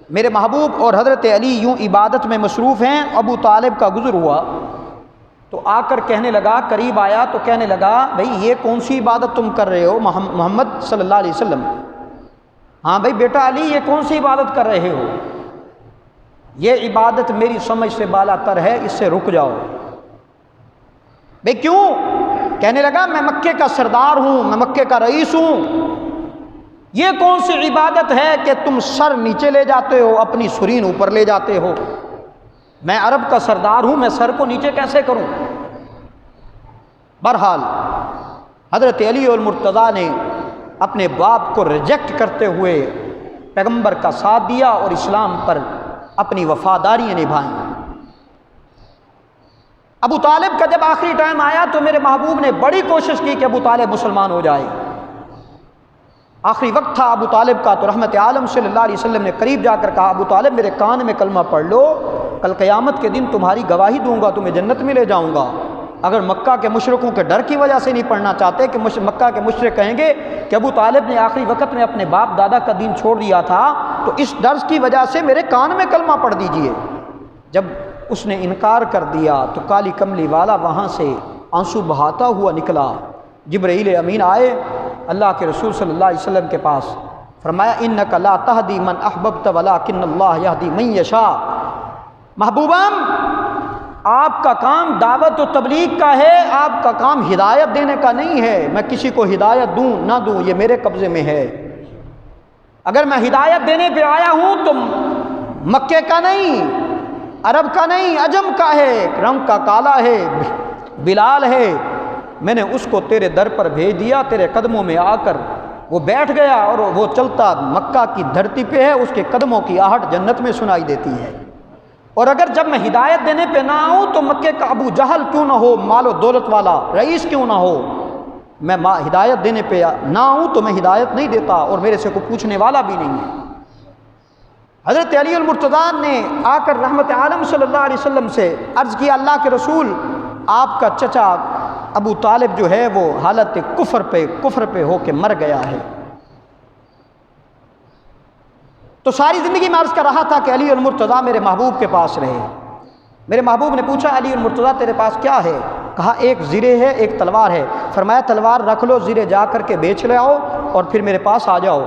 میرے محبوب اور حضرت علی یوں عبادت میں مصروف ہیں، ابو طالب کا گزر ہوا تو آ کر کہنے لگا، قریب آیا تو کہنے لگا بھئی یہ کون سی عبادت تم کر رہے ہو محمد صلی اللہ علیہ وسلم؟ ہاں بھئی بیٹا علی یہ کون سی عبادت کر رہے ہو؟ یہ عبادت میری سمجھ سے بالا تر ہے، اس سے رک جاؤ۔ بھئی کیوں؟ کہنے لگا میں مکے کا سردار ہوں، میں مکے کا رئیس ہوں، یہ کون سی عبادت ہے کہ تم سر نیچے لے جاتے ہو، اپنی سرین اوپر لے جاتے ہو؟ میں عرب کا سردار ہوں، میں سر کو نیچے کیسے کروں؟ بہرحال حضرت علی المرتضیٰ نے اپنے باپ کو ریجیکٹ کرتے ہوئے پیغمبر کا ساتھ دیا اور اسلام پر اپنی وفاداریاں نبھائیں۔ ابو طالب کا جب آخری ٹائم آیا تو میرے محبوب نے بڑی کوشش کی کہ ابو طالب مسلمان ہو جائے۔ آخری وقت تھا ابو طالب کا تو رحمت عالم صلی اللہ علیہ وسلم نے قریب جا کر کہا ابو طالب میرے کان میں کلمہ پڑھ لو، کل قیامت کے دن تمہاری گواہی دوں گا، تمہیں جنت میں لے جاؤں گا۔ اگر مکہ کے مشرکوں کے ڈر کی وجہ سے نہیں پڑھنا چاہتے کہ مکہ کے مشرک کہیں گے کہ ابو طالب نے آخری وقت میں اپنے باپ دادا کا دین چھوڑ دیا تھا، تو اس ڈر کی وجہ سے میرے کان میں کلمہ پڑھ دیجئے۔ جب اس نے انکار کر دیا تو کالی کملی والا وہاں سے آنسو بہاتا ہوا نکلا۔ جبرائیل امین آئے اللہ کے رسول صلی اللہ علیہ وسلم کے پاس، فرمایا انک لا تہدی من احببت ولکن اللہ یہدی من یشاء۔ محبوبم آپ کا کام دعوت و تبلیغ کا ہے، آپ کا کام ہدایت دینے کا نہیں ہے، میں کسی کو ہدایت دوں نہ دوں یہ میرے قبضے میں ہے۔ اگر میں ہدایت دینے پہ آیا ہوں تو مکے کا نہیں، عرب کا نہیں، عجم کا ہے، رنگ کا کالا ہے، بلال ہے، میں نے اس کو تیرے در پر بھیج دیا، تیرے قدموں میں آ کر وہ بیٹھ گیا اور وہ چلتا مکہ کی دھرتی پہ ہے، اس کے قدموں کی آہٹ جنت میں سنائی دیتی ہے۔ اور اگر جب میں ہدایت دینے پہ نہ آؤں تو مکے کا ابو جہل کیوں نہ ہو، مال و دولت والا رئیس کیوں نہ ہو، میں ہدایت دینے پہ نہ آؤں تو میں ہدایت نہیں دیتا، اور میرے سے کوئی پوچھنے والا بھی نہیں ہے۔ حضرت علی المرتضیٰ نے آ کر رحمت عالم صلی اللہ علیہ وسلم سے عرض کیا، اللہ کے رسول، آپ کا چچا ابو طالب جو ہے وہ حالت کفر پہ ہو کے مر گیا ہے۔ تو ساری زندگی میں عرض کر رہا تھا کہ علی المرتضیٰ میرے محبوب کے پاس رہے۔ میرے محبوب نے پوچھا، علی المرتضیٰ تیرے پاس کیا ہے؟ کہا ایک زرے ہے، ایک تلوار ہے۔ فرمایا تلوار رکھ لو، زرے جا کر کے بیچ لے آؤ اور پھر میرے پاس آ جاؤ۔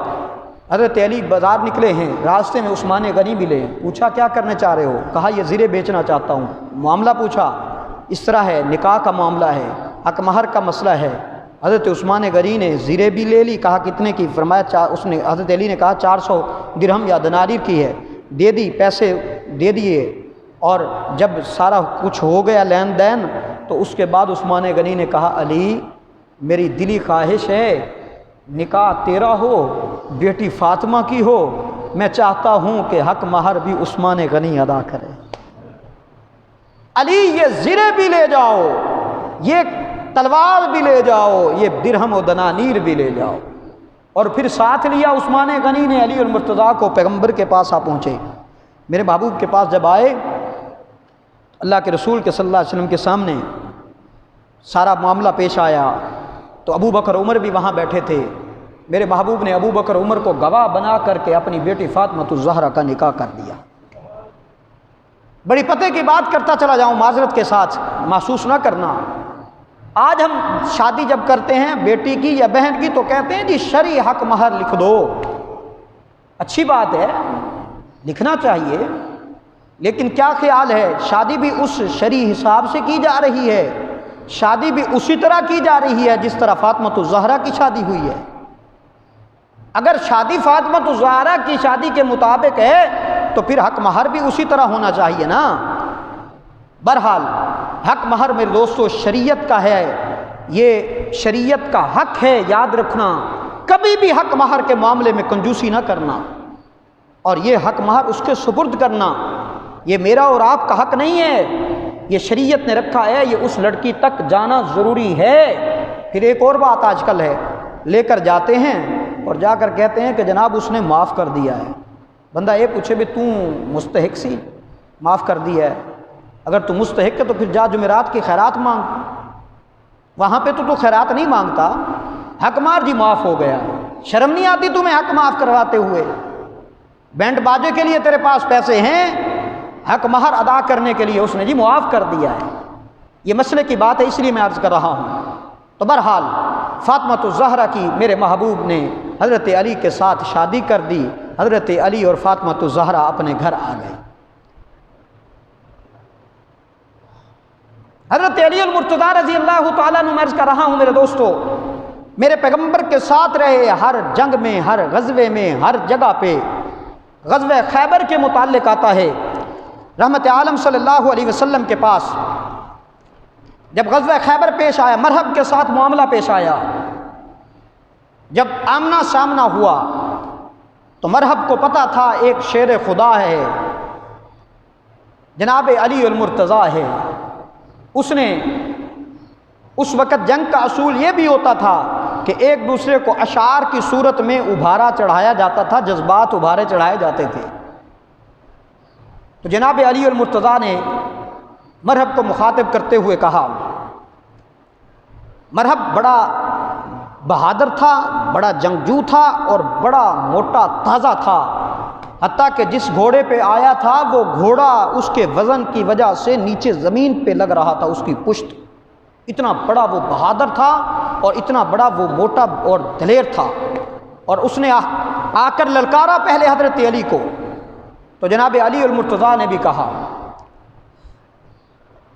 حضرت علی بازار نکلے ہیں، راستے میں عثمان غنی ملے، پوچھا کیا کرنا چاہ رہے ہو؟ کہا یہ زرے بیچنا چاہتا ہوں۔ معاملہ پوچھا، اس طرح ہے، نکاح کا معاملہ ہے، حق مہر کا مسئلہ ہے۔ حضرت عثمان غنی نے زرے بھی لے لی، کہا کتنے کی؟ فرمایا حضرت علی نے کہا 400 درہم یا دنانیر کی ہے، دے دی، پیسے دے دیے۔ اور جب سارا کچھ ہو گیا لین دین تو اس کے بعد عثمان غنی نے کہا، علی میری دلی خواہش ہے نکاح تیرا ہو، بیٹی فاطمہ کی ہو، میں چاہتا ہوں کہ حق مہر بھی عثمان غنی ادا کرے۔ علی یہ زرے بھی لے جاؤ، یہ تلوار بھی لے جاؤ، یہ درہم و دنانیر بھی لے جاؤ۔ اور پھر ساتھ لیا عثمان غنی نے علی المرتضیٰ کو، پیغمبر کے پاس آ پہنچے۔ میرے محبوب کے پاس جب آئے، اللہ کے رسول کے صلی اللہ علیہ وسلم کے سامنے سارا معاملہ پیش آیا تو ابو بکر عمر بھی وہاں بیٹھے تھے۔ میرے محبوب نے ابو بکر عمر کو گواہ بنا کر کے اپنی بیٹی فاطمہ الزہرا کا نکاح کر دیا۔ بڑی پتے کی بات کرتا چلا جاؤں، معذرت کے ساتھ محسوس نہ کرنا۔ آج ہم شادی جب کرتے ہیں بیٹی کی یا بہن کی تو کہتے ہیں جی شرعی حق مہر لکھ دو۔ اچھی بات ہے، لکھنا چاہیے، لیکن کیا خیال ہے شادی بھی اس شرعی حساب سے کی جا رہی ہے؟ شادی بھی اسی طرح کی جا رہی ہے جس طرح فاطمہ الزہرا کی شادی ہوئی ہے؟ اگر شادی فاطمہ الزہرا کی شادی کے مطابق ہے تو پھر حق مہر بھی اسی طرح ہونا چاہیے نا۔ بہرحال حق مہر میرے دوستو شریعت کا ہے، یہ شریعت کا حق ہے، یاد رکھنا۔ کبھی بھی حق مہر کے معاملے میں کنجوسی نہ کرنا، اور یہ حق مہر اس کے سپرد کرنا، یہ میرا اور آپ کا حق نہیں ہے، یہ شریعت نے رکھا ہے، یہ اس لڑکی تک جانا ضروری ہے۔ پھر ایک اور بات آج کل ہے، لے کر جاتے ہیں اور جا کر کہتے ہیں کہ جناب اس نے معاف کر دیا ہے۔ بندہ یہ پوچھے بھی تو مستحق سی، معاف کر دیا ہے؟ اگر تو مستحق ہے تو پھر جا جمعرات کی خیرات مانگ، وہاں پہ تو خیرات نہیں مانگتا، حق مہر جی معاف ہو گیا۔ شرم نہیں آتی تمہیں حق معاف کرواتے ہوئے؟ بینڈ باجے کے لیے تیرے پاس پیسے ہیں، حق مہر ادا کرنے کے لیے اس نے جی معاف کر دیا ہے۔ یہ مسئلے کی بات ہے، اس لیے میں عرض کر رہا ہوں۔ تو بہرحال فاطمہ الزہرا کی میرے محبوب نے حضرت علی کے ساتھ شادی کر دی۔ حضرت علی اور فاطمہ الزہرا اپنے گھر آ گئے۔ حضرت علی المرتضیٰ رضی اللہ تعالیٰ عنہ، میں عرض کر رہا ہوں میرے دوستو، میرے پیغمبر کے ساتھ رہے ہر جنگ میں، ہر غزوے میں، ہر جگہ پہ۔ غزوہ خیبر کے متعلق آتا ہے، رحمت عالم صلی اللہ علیہ وسلم کے پاس جب غزوہ خیبر پیش آیا، مرحب کے ساتھ معاملہ پیش آیا، جب آمنا سامنا ہوا تو مرحب کو پتہ تھا ایک شیر خدا ہے، جناب علی المرتضیٰ ہے۔ اس نے اس وقت جنگ کا اصول یہ بھی ہوتا تھا کہ ایک دوسرے کو اشعار کی صورت میں ابھارا چڑھایا جاتا تھا، جذبات ابھارے چڑھائے جاتے تھے۔ تو جناب علی المرتضیٰ نے مرحب کو مخاطب کرتے ہوئے کہا، مرحب بڑا بہادر تھا، بڑا جنگجو تھا اور بڑا موٹا تازہ تھا، حتیٰ کہ جس گھوڑے پہ آیا تھا وہ گھوڑا اس کے وزن کی وجہ سے نیچے زمین پہ لگ رہا تھا، اس کی پشت، اتنا بڑا وہ بہادر تھا اور اتنا بڑا وہ موٹا اور دلیر تھا۔ اور اس نے آ کر للکارا پہلے حضرت علی کو، تو جناب علی المرتضیٰ نے بھی کہا،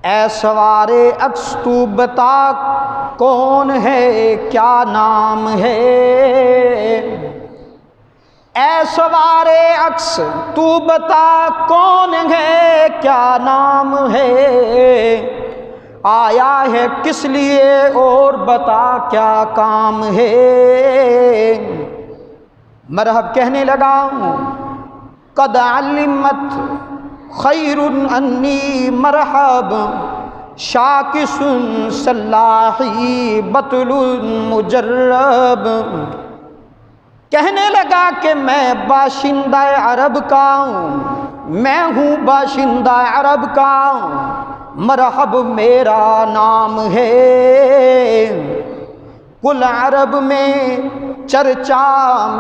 اے سوار عکس تو بتا کون ہے، کیا نام ہے، اے سوارے عکس تو بتا کون ہے، کیا نام ہے، آیا ہے کس لیے اور بتا کیا کام ہے۔ مرحب کہنے لگا قد علمت خیر انی مرحب شاکس صلاحی بطل مجرب۔ کہنے لگا کہ میں باشندہ عرب کا ہوں، میں ہوں باشندہ عرب کا، مرحب میرا نام ہے، کل عرب میں چرچا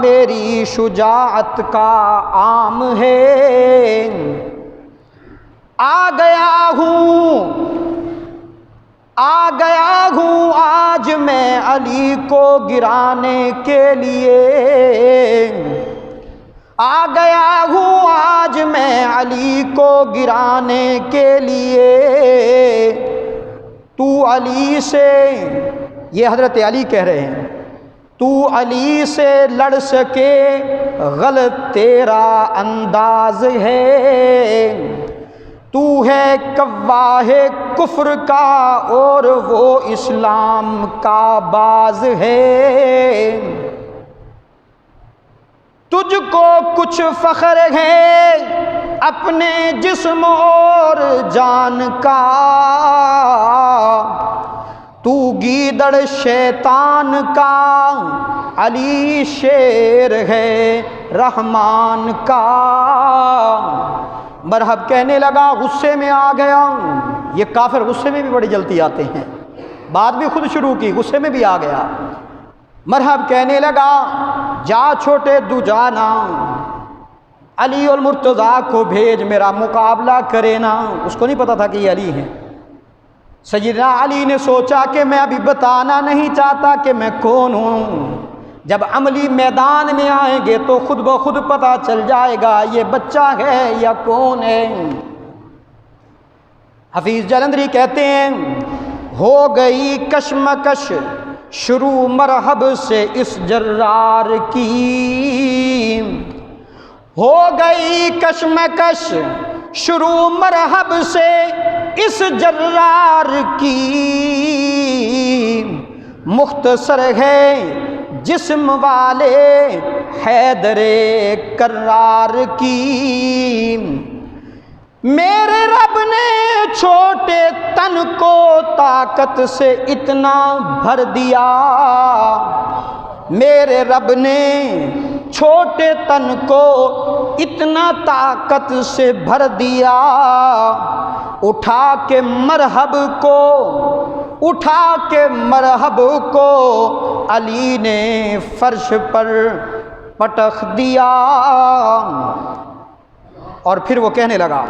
میری شجاعت کا عام ہے۔ آ گیا ہوں آج میں علی کو گرانے کے لیے، آ گیا ہوں آج میں علی کو گرانے کے لیے۔ تو علی سے، یہ حضرت علی کہہ رہے ہیں، تو علی سے لڑ سکے غلط تیرا انداز ہے، تو ہے کواہ کفر کا اور وہ اسلام کا باز ہے۔ تجھ کو کچھ فخر ہے اپنے جسم اور جان کا، تو گیدڑ شیطان کا علی شیر ہے رحمان کا۔ مرحب کہنے لگا، غصے میں آ گیا، یہ کافر غصے میں بھی بڑی جلدی آتے ہیں، بات بھی خود شروع کی، غصے میں بھی آ گیا۔ مرحب کہنے لگا جا چھوٹے دو جانا، علی اور مرتضیٰ کو بھیج میرا مقابلہ کرے نا۔ اس کو نہیں پتا تھا کہ یہ علی ہیں۔ سیدنا علی نے سوچا کہ میں ابھی بتانا نہیں چاہتا کہ میں کون ہوں، جب عملی میدان میں آئیں گے تو خود بخود پتہ چل جائے گا یہ بچہ ہے یا کون ہے۔ حفیظ جلندری کہتے ہیں ہو گئی کشمکش شروع مرحب سے اس جرار کی، ہو گئی کشمکش شروع مرحب سے اس جرار کی، مختصر ہے جسم والے حیدر کرار کی۔ میرے رب نے چھوٹے تن کو طاقت سے اتنا بھر دیا، میرے رب نے چھوٹے تن کو اتنا طاقت سے بھر دیا، اٹھا کے مرحب کو علی نے فرش پر پٹخ دیا۔ اور پھر وہ کہنے لگا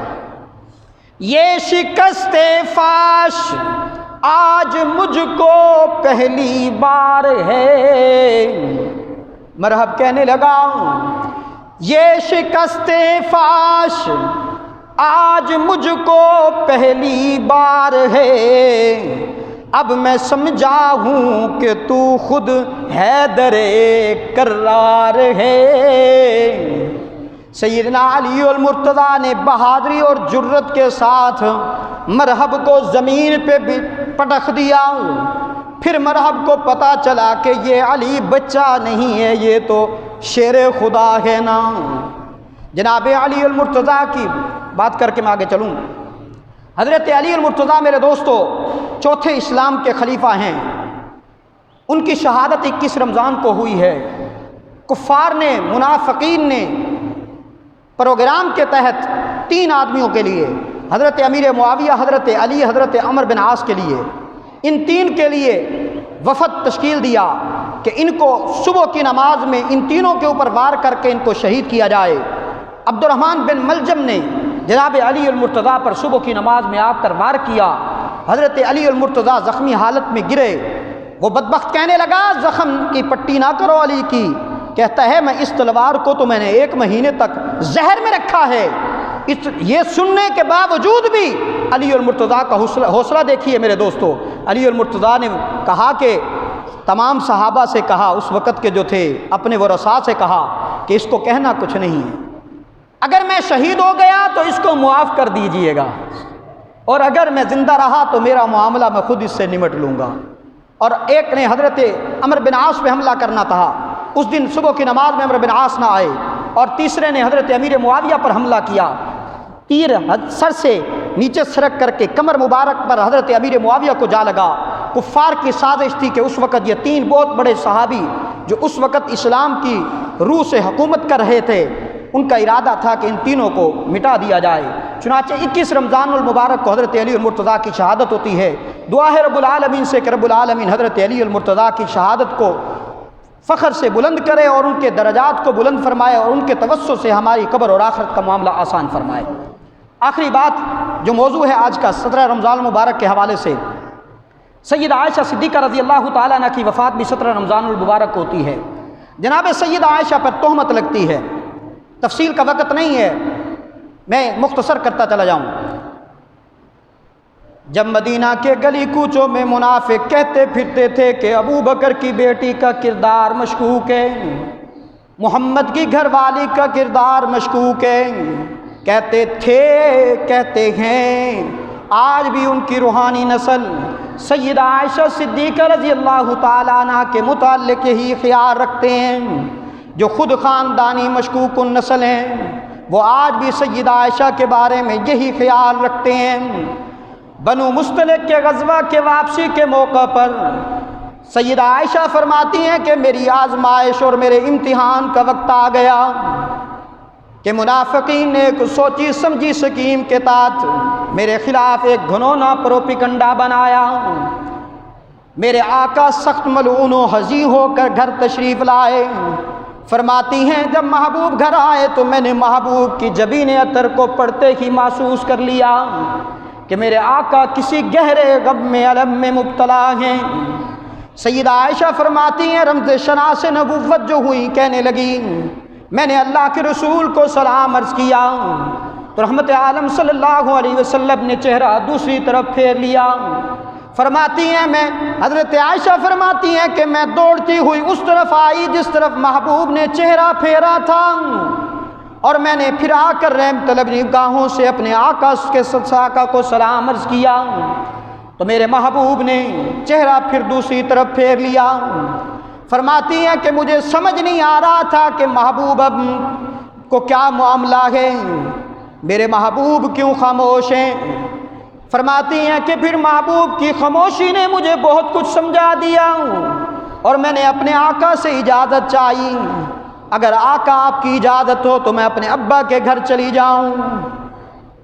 یہ شکست فاش آج مجھ کو پہلی بار ہے۔ مرحب کہنے لگا یہ شکست فاش آج مجھ کو پہلی بار ہے، اب میں سمجھا ہوں کہ تو خود حیدر کرار ہے۔ سیدنا علی المرتضیٰ نے بہادری اور جرت کے ساتھ مرحب کو زمین پہ پٹخ دیا۔ پھر مرحب کو پتا چلا کہ یہ علی بچہ نہیں ہے، یہ تو شیر خدا ہے نا۔ جناب علی المرتضیٰ کی بات کر کے میں آگے چلوں۔ حضرت علی المرتضیٰ میرے دوستو چوتھے اسلام کے خلیفہ ہیں، ان کی شہادت 21 رمضان کو ہوئی ہے۔ کفار نے، منافقین نے پروگرام کے تحت 3 آدمیوں کے لیے، حضرت امیر معاویہ، حضرت علی، حضرت عمر بن عاص کے لیے، ان 3 کے لیے وفد تشکیل دیا کہ ان کو صبح کی نماز میں ان تینوں کے اوپر وار کر کے ان کو شہید کیا جائے۔ عبد الرحمن بن ملجم نے جناب علی المرتضیٰ پر صبح کی نماز میں آ کر وار کیا۔ حضرت علی المرتضیٰ زخمی حالت میں گرے۔ وہ بدبخت کہنے لگا زخم کی پٹی نہ کرو علی کی، کہتا ہے میں اس تلوار کو تو میں نے 1 مہینے تک زہر میں رکھا ہے۔ یہ سننے کے باوجود بھی علی المرتضیٰ کا حوصلہ دیکھیے میرے دوستو۔ علی المرتضیٰ نے کہا کہ تمام صحابہ سے کہا، اس وقت کے جو تھے اپنے ورثاء سے کہا کہ اس کو کہنا کچھ نہیں ہے، اگر میں شہید ہو گیا تو اس کو معاف کر دیجئے گا، اور اگر میں زندہ رہا تو میرا معاملہ میں خود اس سے نمٹ لوں گا۔ اور ایک نے حضرت عمرو بن عاص پہ حملہ کرنا تھا، اس دن صبح کی نماز میں عمرو بن عاص نہ آئے، اور تیسرے نے حضرت امیر معاویہ پر حملہ کیا، تیر سر سے نیچے سرک کر کے کمر مبارک پر حضرت امیر معاویہ کو جا لگا۔ کفار کی سازش تھی کہ اس وقت یہ تین بہت بڑے صحابی جو اس وقت اسلام کی روح سے حکومت کر رہے تھے، ان کا ارادہ تھا کہ ان تینوں کو مٹا دیا جائے۔ چنانچہ 21 رمضان المبارک کو حضرت علی المرتضیٰ کی شہادت ہوتی ہے۔ دعا ہے رب العالمین سے کہ رب العالمین حضرت علی المرتضیٰ کی شہادت کو فخر سے بلند کرے اور ان کے درجات کو بلند فرمائے، اور ان کے توسط سے ہماری قبر اور آخرت کا معاملہ آسان فرمائے۔ آخری بات جو موضوع ہے آج کا 17 رمضان المبارک کے حوالے سے، سیدہ عائشہ صدیقہ رضی اللہ تعالیٰ عنہ کی وفات بھی 17 رمضان المبارک ہوتی ہے۔ جناب سیدہ عائشہ پر تہمت لگتی ہے، تفصیل کا وقت نہیں ہے، میں مختصر کرتا چلا جاؤں۔ جب مدینہ کے گلی کوچوں میں منافق کہتے پھرتے تھے کہ ابو بکر کی بیٹی کا کردار مشکوک ہے، محمد کی گھر والی کا کردار مشکوک ہے، کہتے تھے، کہتے ہیں، آج بھی ان کی روحانی نسل سیدہ عائشہ صدیقہ رضی اللہ تعالیٰ عنہ کے متعلق یہی خیال رکھتے ہیں، جو خود خاندانی مشکوک النسل ہیں، وہ آج بھی سیدہ عائشہ کے بارے میں یہی خیال رکھتے ہیں۔ بنو مستلق کے غزوہ کے واپسی کے موقع پر سیدہ عائشہ فرماتی ہیں کہ میری آزمائش اور میرے امتحان کا وقت آ گیا کہ منافقین نے ایک سوچی سمجھی سکیم کے تحت میرے خلاف ایک گھنونا پروپیگنڈا بنایا۔ میرے آقا سخت ملعون و حزین ہو کر گھر تشریف لائے۔ فرماتی ہیں جب محبوب گھر آئے تو میں نے محبوب کی جبین عطر کو پڑھتے ہی محسوس کر لیا کہ میرے آقا کسی گہرے غم میں الم میں مبتلا ہیں۔ سیدہ عائشہ فرماتی ہیں رمز شناس نبوت جو ہوئی کہنے لگی، میں نے اللہ کے رسول کو سلام عرض کیا تو رحمت عالم صلی اللہ علیہ وسلم نے چہرہ دوسری طرف پھیر لیا۔ فرماتی ہیں میں حضرت عائشہ فرماتی ہیں کہ میں دوڑتی ہوئی اس طرف آئی جس طرف محبوب نے چہرہ پھیرا تھا، اور میں نے پھر آ کر رحم طلب نگاہوں سے اپنے آقا کے آقا کو سلام عرض کیا تو میرے محبوب نے چہرہ پھر دوسری طرف پھیر لیا۔ فرماتی ہیں کہ مجھے سمجھ نہیں آ رہا تھا کہ محبوب اب کو کیا معاملہ ہے، میرے محبوب کیوں خاموش ہیں۔ فرماتی ہیں کہ پھر محبوب کی خاموشی نے مجھے بہت کچھ سمجھا دیا، اور میں نے اپنے آقا سے اجازت چاہی، اگر آقا آپ کی اجازت ہو تو میں اپنے ابا کے گھر چلی جاؤں،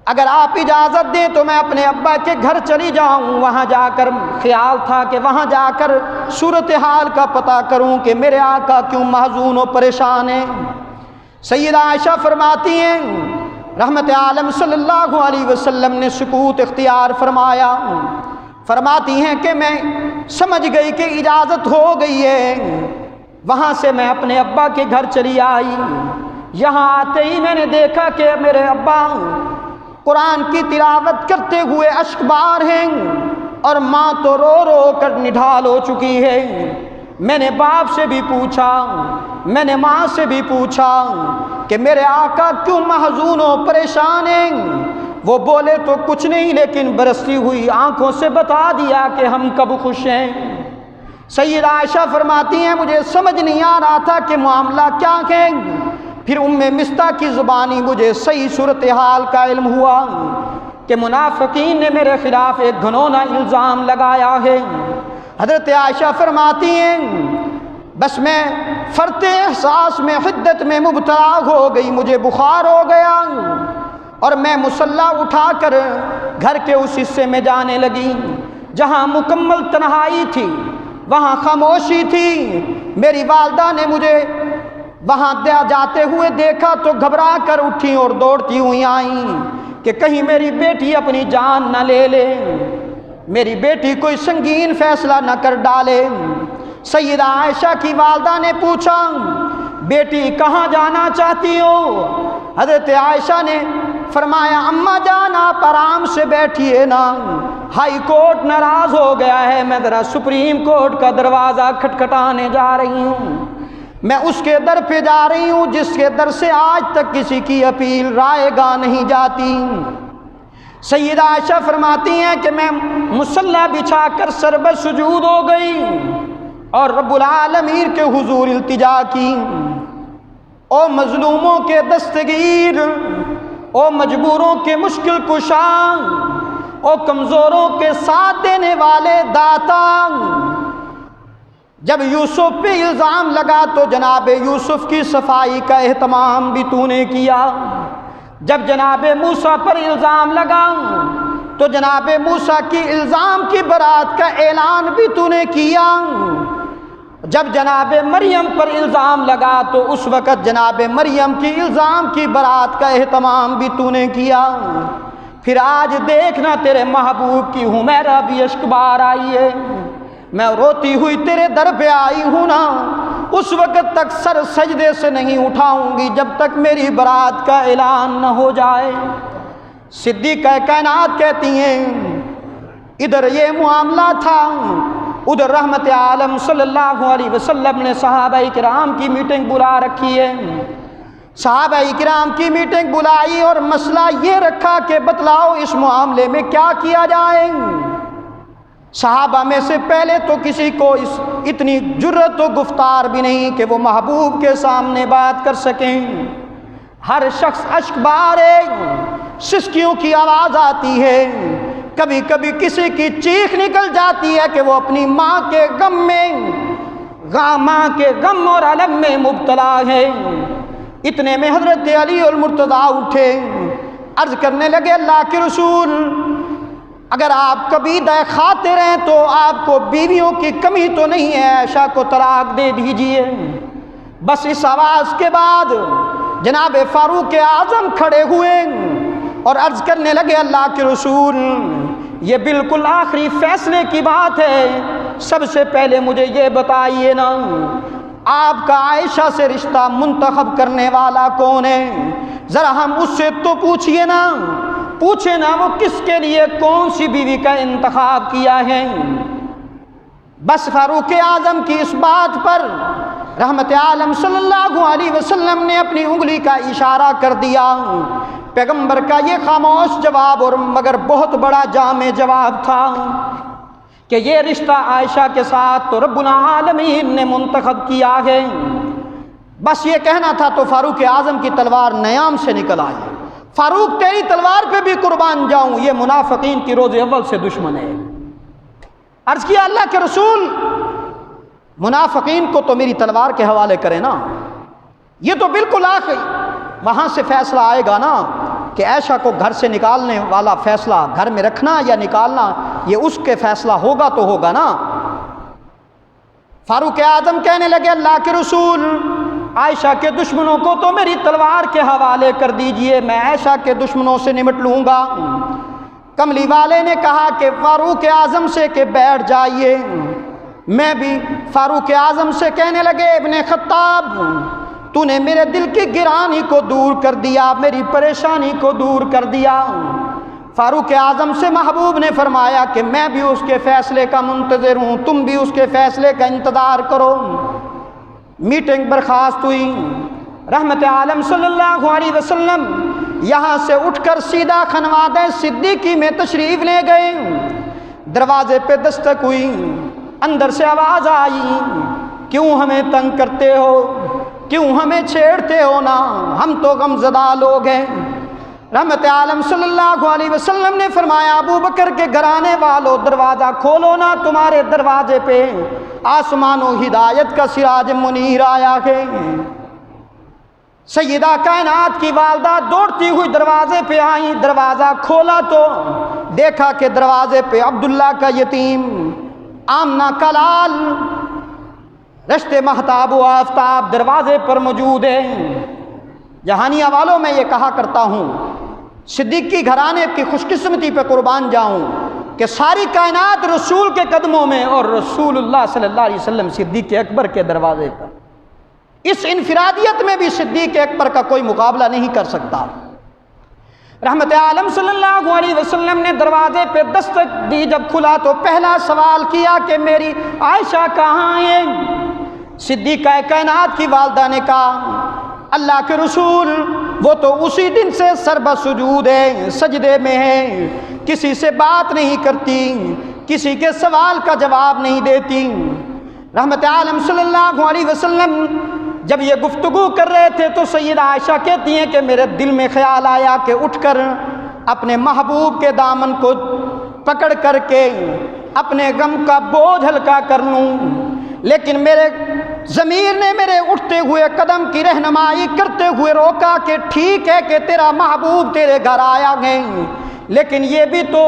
اگر آپ اجازت دیں تو میں اپنے ابا کے گھر چلی جاؤں۔ وہاں جا کر خیال تھا کہ وہاں جا کر صورتحال کا پتہ کروں کہ میرے آقا کیوں محزون و پریشان ہیں۔ سیدہ عائشہ فرماتی ہیں رحمت عالم صلی اللہ علیہ وسلم نے سکوت اختیار فرمایا۔ فرماتی ہیں کہ میں سمجھ گئی کہ اجازت ہو گئی ہے، وہاں سے میں اپنے ابا کے گھر چلی آئی۔ یہاں آتے ہی میں نے دیکھا کہ میرے ابا قرآن کی تلاوت کرتے ہوئے اشک بار ہیں، اور ماں تو رو رو کر نڈھال ہو چکی ہے۔ میں نے باپ سے بھی پوچھا، میں نے ماں سے بھی پوچھا کہ میرے آقا کیوں محزون و پریشان ہیں۔ وہ بولے تو کچھ نہیں، لیکن برستی ہوئی آنکھوں سے بتا دیا کہ ہم کب خوش ہیں۔ سیدہ عائشہ فرماتی ہیں مجھے سمجھ نہیں آ رہا تھا کہ معاملہ کیا ہے۔ پھر مستہ کی زبانی مجھے صحیح صورتحال کا علم ہوا کہ منافقین نے میرے خلاف ایک گھنونا الزام لگایا ہے۔ حضرت عائشہ فرماتی ہیں بس میں فرط احساس میں حدت میں مبتلا ہو گئی، مجھے بخار ہو گیا، اور میں مصلی اٹھا کر گھر کے اس حصے میں جانے لگی جہاں مکمل تنہائی تھی، وہاں خاموشی تھی۔ میری والدہ نے مجھے وہاں جاتے ہوئے دیکھا تو گھبرا کر اٹھی اور دوڑتی ہوئی آئیں کہ کہیں میری بیٹی اپنی جان نہ لے لے، میری بیٹی کوئی سنگین فیصلہ نہ کر ڈالے۔ سیدہ عائشہ کی والدہ نے پوچھا بیٹی کہاں جانا چاہتی ہو؟ حضرت عائشہ نے فرمایا اماں جان آپ آرام سے بیٹھیے نا، ہائی کورٹ ناراض ہو گیا ہے، میں ذرا سپریم کورٹ کا دروازہ کھٹکھٹانے جا رہی ہوں۔ میں اس کے در پہ جا رہی ہوں جس کے در سے آج تک کسی کی اپیل رائے گاہ نہیں جاتی۔ سیدہ عائشہ فرماتی ہیں کہ میں مصلی بچھا کر سر بر سجود ہو گئی اور رب العالمین کے حضور التجا کی، او مظلوموں کے دستگیر، او مجبوروں کے مشکل کشا، او کمزوروں کے ساتھ دینے والے داتا۔ جب یوسف پہ الزام لگا تو جناب یوسف کی صفائی کا اہتمام بھی تو نے کیا، جب جناب موسیٰ پر الزام لگا تو جناب موسیٰ کی الزام کی برات کا اعلان بھی تو نے کیا، جب جناب مریم پر الزام لگا تو اس وقت جناب مریم کی الزام کی برات کا اہتمام بھی تو نے کیا۔ پھر آج دیکھنا تیرے محبوب کی حمیرہ بھی اشک بار آئی ہے، میں روتی ہوئی تیرے در پہ آئی ہوں نا، اس وقت تک سر سجدے سے نہیں اٹھاؤں گی جب تک میری برات کا اعلان نہ ہو جائے۔ صدیقہ کائنات کہتی ہیں ادھر یہ معاملہ تھا، ادھر رحمت عالم صلی اللہ علیہ وسلم نے صحابہ کرام کی میٹنگ بلا رکھی ہے۔ صحابہ کرام کی میٹنگ بلائی اور مسئلہ یہ رکھا کہ بتلاؤ اس معاملے میں کیا کیا جائے۔ صحابہ میں سے پہلے تو کسی کو اتنی جرت و گفتار بھی نہیں کہ وہ محبوب کے سامنے بات کر سکیں۔ ہر شخص اشک بارے، سسکیوں کی آواز آتی ہے، کبھی کبھی کسی کی چیخ نکل جاتی ہے کہ وہ اپنی ماں کے غم میں، ماں کے غم اور الم میں مبتلا ہے۔ اتنے میں حضرت علی المرتضیٰ اٹھے، عرض کرنے لگے اللہ کے رسول، اگر آپ قبیدہ خاطر ہیں تو آپ کو بیویوں کی کمی تو نہیں ہے، عائشہ کو طلاق دے دیجئے۔ بس اس آواز کے بعد جناب فاروق اعظم کھڑے ہوئے اور عرض کرنے لگے اللہ کے رسول، یہ بالکل آخری فیصلے کی بات ہے، سب سے پہلے مجھے یہ بتائیے نا، آپ کا عائشہ سے رشتہ منتخب کرنے والا کون ہے؟ ذرا ہم اس سے تو پوچھئے نا، پوچھے نا وہ کس کے لیے کون سی بیوی کا انتخاب کیا ہے۔ بس فاروق اعظم کی اس بات پر رحمت عالم صلی اللہ علیہ وسلم نے اپنی انگلی کا اشارہ کر دیا۔ پیغمبر کا یہ خاموش جواب اور مگر بہت بڑا جامع جواب تھا کہ یہ رشتہ عائشہ کے ساتھ تو رب العالمین نے منتخب کیا ہے۔ بس یہ کہنا تھا تو فاروق اعظم کی تلوار نیام سے نکل آئی، فاروق تیری تلوار پہ بھی قربان جاؤں، یہ منافقین کی روز اول سے دشمن ہے۔ عرض کیا اللہ کے رسول، منافقین کو تو میری تلوار کے حوالے کرے نا، یہ تو بالکل آخری وہاں سے فیصلہ آئے گا نا کہ عائشہ کو گھر سے نکالنے والا فیصلہ، گھر میں رکھنا یا نکالنا، یہ اس کے فیصلہ ہوگا تو ہوگا نا۔ فاروق اعظم کہنے لگے اللہ کے رسول، عائشہ کے دشمنوں کو تو میری تلوار کے حوالے کر دیجئے، میں عائشہ کے دشمنوں سے نمٹ لوں گا۔ کملی والے نے کہا کہ فاروق اعظم سے کہ بیٹھ جائیے۔ میں بھی فاروق اعظم سے کہنے لگے ابن خطاب، تو نے میرے دل کی گرانی کو دور کر دیا، میری پریشانی کو دور کر دیا۔ فاروق اعظم سے محبوب نے فرمایا کہ میں بھی اس کے فیصلے کا منتظر ہوں، تم بھی اس کے فیصلے کا انتظار کرو۔ میٹنگ برخاست ہوئی، رحمت عالم صلی اللہ علیہ وسلم یہاں سے اٹھ کر سیدھا خنوادہ صدیقی میں تشریف لے گئے۔ دروازے پہ دستک ہوئی، اندر سے آواز آئی، کیوں ہمیں تنگ کرتے ہو، کیوں ہمیں چھیڑتے ہو نا، ہم تو غم زدہ لوگ ہیں۔ رحمت عالم صلی اللہ علیہ وسلم نے فرمایا ابو بکر کے گھرانے والو دروازہ کھولو نا، تمہارے دروازے پہ آسمان و ہدایت کا سراج منیر آیا ہے۔ سیدہ کائنات کی والدہ دوڑتی ہوئی دروازے پہ آئیں، دروازہ کھولا تو دیکھا کہ دروازے پہ عبداللہ کا یتیم، آمنہ کا لال، رشتے مہتاب و آفتاب دروازے پر موجود ہے۔ جہانیہ والوں میں یہ کہا کرتا ہوں، صدیقی گھرانے کی خوش قسمتی پہ قربان جاؤں کہ ساری کائنات رسول کے قدموں میں اور رسول اللہ صلی اللہ علیہ وسلم صدیق اکبر کے دروازے پر، اس انفرادیت میں بھی صدیق اکبر کا کوئی مقابلہ نہیں کر سکتا۔ رحمت عالم صلی اللہ علیہ وسلم نے دروازے پہ دستک دی، جب کھلا تو پہلا سوال کیا کہ میری عائشہ کہاں ہے؟ صدیقہ کائنات کی والدہ نے کہا اللہ کے رسول وہ تو اسی دن سے سربہ سجود ہے، سجدے میں ہے، کسی سے بات نہیں کرتی، کسی کے سوال کا جواب نہیں دیتی۔ رحمت عالم صلی اللہ علیہ وسلم جب یہ گفتگو کر رہے تھے تو سیدہ عائشہ کہتی ہیں کہ میرے دل میں خیال آیا کہ اٹھ کر اپنے محبوب کے دامن کو پکڑ کر کے اپنے غم کا بوجھ ہلکا کر لوں، لیکن میرے ضمیر نے میرے اٹھتے ہوئے قدم کی رہنمائی کرتے ہوئے روکا کہ ٹھیک ہے کہ تیرا محبوب تیرے گھر آیا ہے، لیکن یہ بھی تو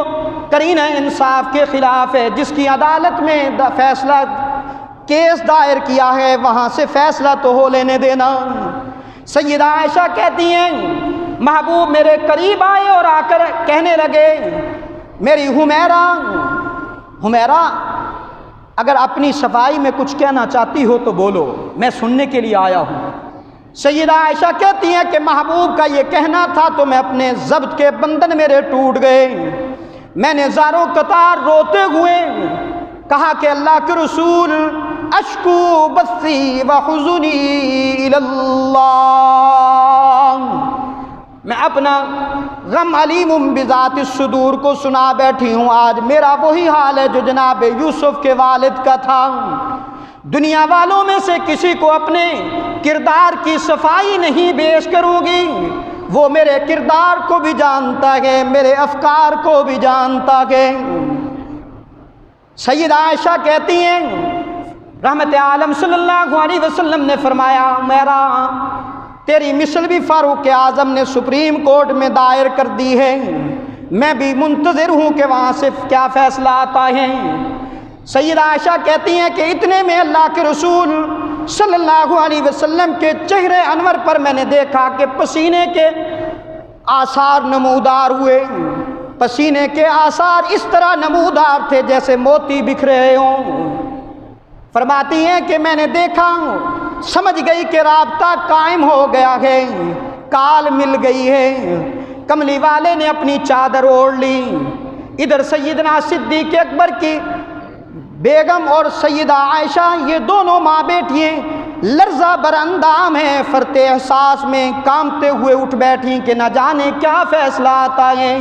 قرینہ انصاف کے خلاف ہے، جس کی عدالت میں فیصلہ کیس دائر کیا ہے وہاں سے فیصلہ تو ہو لینے دینا۔ سیدہ عائشہ کہتی ہیں محبوب میرے قریب آئے اور آ کر کہنے لگے میری حمیرہ اگر اپنی صفائی میں کچھ کہنا چاہتی ہو تو بولو، میں سننے کے لیے آیا ہوں۔ سیدہ عائشہ کہتی ہیں کہ محبوب کا یہ کہنا تھا تو میں اپنے ضبط کے بندھن میرے ٹوٹ گئے، میں نے زاروں قطار روتے ہوئے کہا کہ اللہ کے رسول اشکو بثی وحزنی الی اللہ، میں اپنا غم علیم بذات الصدور کو سنا بیٹھی ہوں۔ آج میرا وہی حال ہے جو جناب یوسف کے والد کا تھا۔ دنیا والوں میں سے کسی کو اپنے کردار کی صفائی نہیں پیش کروں گی، وہ میرے کردار کو بھی جانتا ہے، میرے افکار کو بھی جانتا ہے۔ سیدہ عائشہ کہتی ہیں رحمت عالم صلی اللہ علیہ وسلم نے فرمایا میرا تیری مثل بھی فاروق اعظم نے سپریم کورٹ میں دائر کر دی ہے، میں بھی منتظر ہوں کہ وہاں سے کیا فیصلہ آتا ہے۔ سیدہ عائشہ کہتی ہیں کہ اتنے میں اللہ کے رسول صلی اللہ علیہ وسلم کے چہرے انور پر میں نے دیکھا کہ پسینے کے آثار نمودار ہوئے، پسینے کے آثار اس طرح نمودار تھے جیسے موتی بکھرے ہوں۔ فرماتی ہیں کہ میں نے دیکھا، سمجھ گئی کہ رابطہ قائم ہو گیا ہے، کال مل گئی ہے۔ کملی والے نے اپنی چادر اوڑھ لی، ادھر سیدنا صدیق اکبر کی بیگم اور سیدہ عائشہ یہ دونوں ماں بیٹیاں لرزہ بر اندام ہیں، فرط احساس میں کانپتے ہوئے اٹھ بیٹھی کہ نہ جانے کیا فیصلہ آتا ہے۔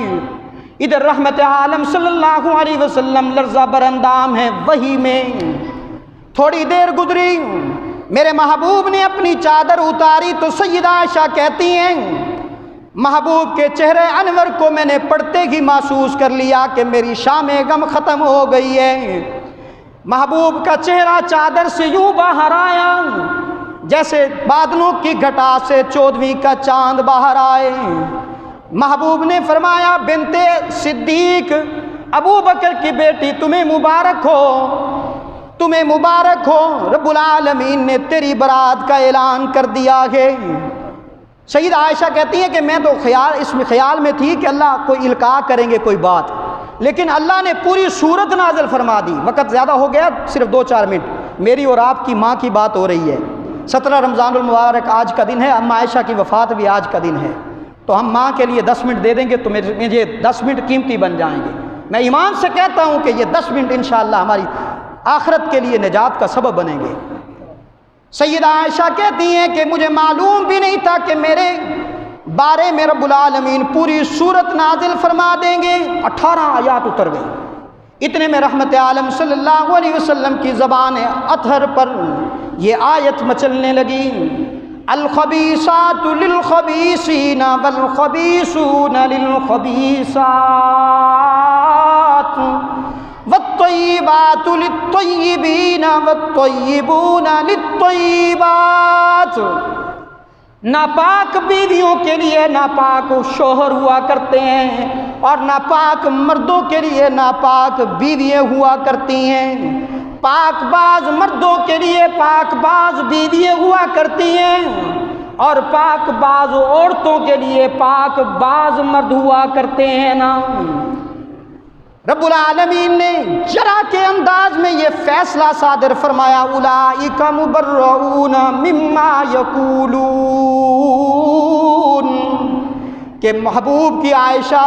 ادھر رحمت عالم صلی اللہ علیہ وسلم لرزہ بر اندام ہے وحی میں۔ تھوڑی دیر گزری، میرے محبوب نے اپنی چادر اتاری تو سیدہ عائشہ کہتی ہیں محبوب کے چہرے انور کو میں نے پڑھتے ہی محسوس کر لیا کہ میری شام غم ختم ہو گئی ہے۔ محبوب کا چہرہ چادر سے یوں باہر آیا جیسے بادلوں کی گھٹا سے 14ویں کا چاند باہر آئے۔ محبوب نے فرمایا بنت صدیق ابو بکر کی بیٹی تمہیں مبارک ہو، تمہیں مبارک ہو، رب العالمین نے تیری برات کا اعلان کر دیا ہے۔ سیدہ عائشہ کہتی ہے کہ میں تو اس میں خیال میں تھی کہ اللہ کوئی القاء کریں گے کوئی بات، لیکن اللہ نے پوری صورت نازل فرما دی۔ وقت زیادہ ہو گیا، صرف 2-4 منٹ۔ میری اور آپ کی ماں کی بات ہو رہی ہے۔ 17 رمضان المبارک آج کا دن ہے، اما عائشہ کی وفات بھی آج کا دن ہے، تو ہم ماں کے لیے 10 منٹ دے دیں گے تو مجھے 10 منٹ قیمتی بن جائیں گے۔ میں ایمان سے کہتا ہوں کہ یہ 10 منٹ انشاءاللہ ہماری آخرت کے لیے نجات کا سبب بنیں گے۔ سیدہ عائشہ کہتی ہیں کہ مجھے معلوم بھی نہیں تھا کہ میرے بارے میں رب العالمین پوری صورت نازل فرما دیں گے۔ 18 آیات اتر گئی۔ اتنے میں رحمت عالم صلی اللہ علیہ وسلم کی زبان اطہر پر یہ آیت مچلنے لگی، الخبیثات للخبیثین والخبیثون للخبیثات والطیبات للطیبین والطیبون للطیبات۔ ناپاک بیویوں کے لیے ناپاک شوہر ہوا کرتے ہیں اور ناپاک مردوں کے لیے ناپاک بیویاں ہوا کرتی ہیں۔ پاک باز مردوں کے لیے پاک باز بیویاں ہوا کرتی ہیں اور پاک باز عورتوں کے لیے پاک باز مرد ہوا کرتے ہیں نا۔ رب العالمین نے جرا کے انداز میں یہ فیصلہ صادر فرمایا، اولئک مبرؤون مما یقولون، کہ محبوب کی عائشہ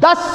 10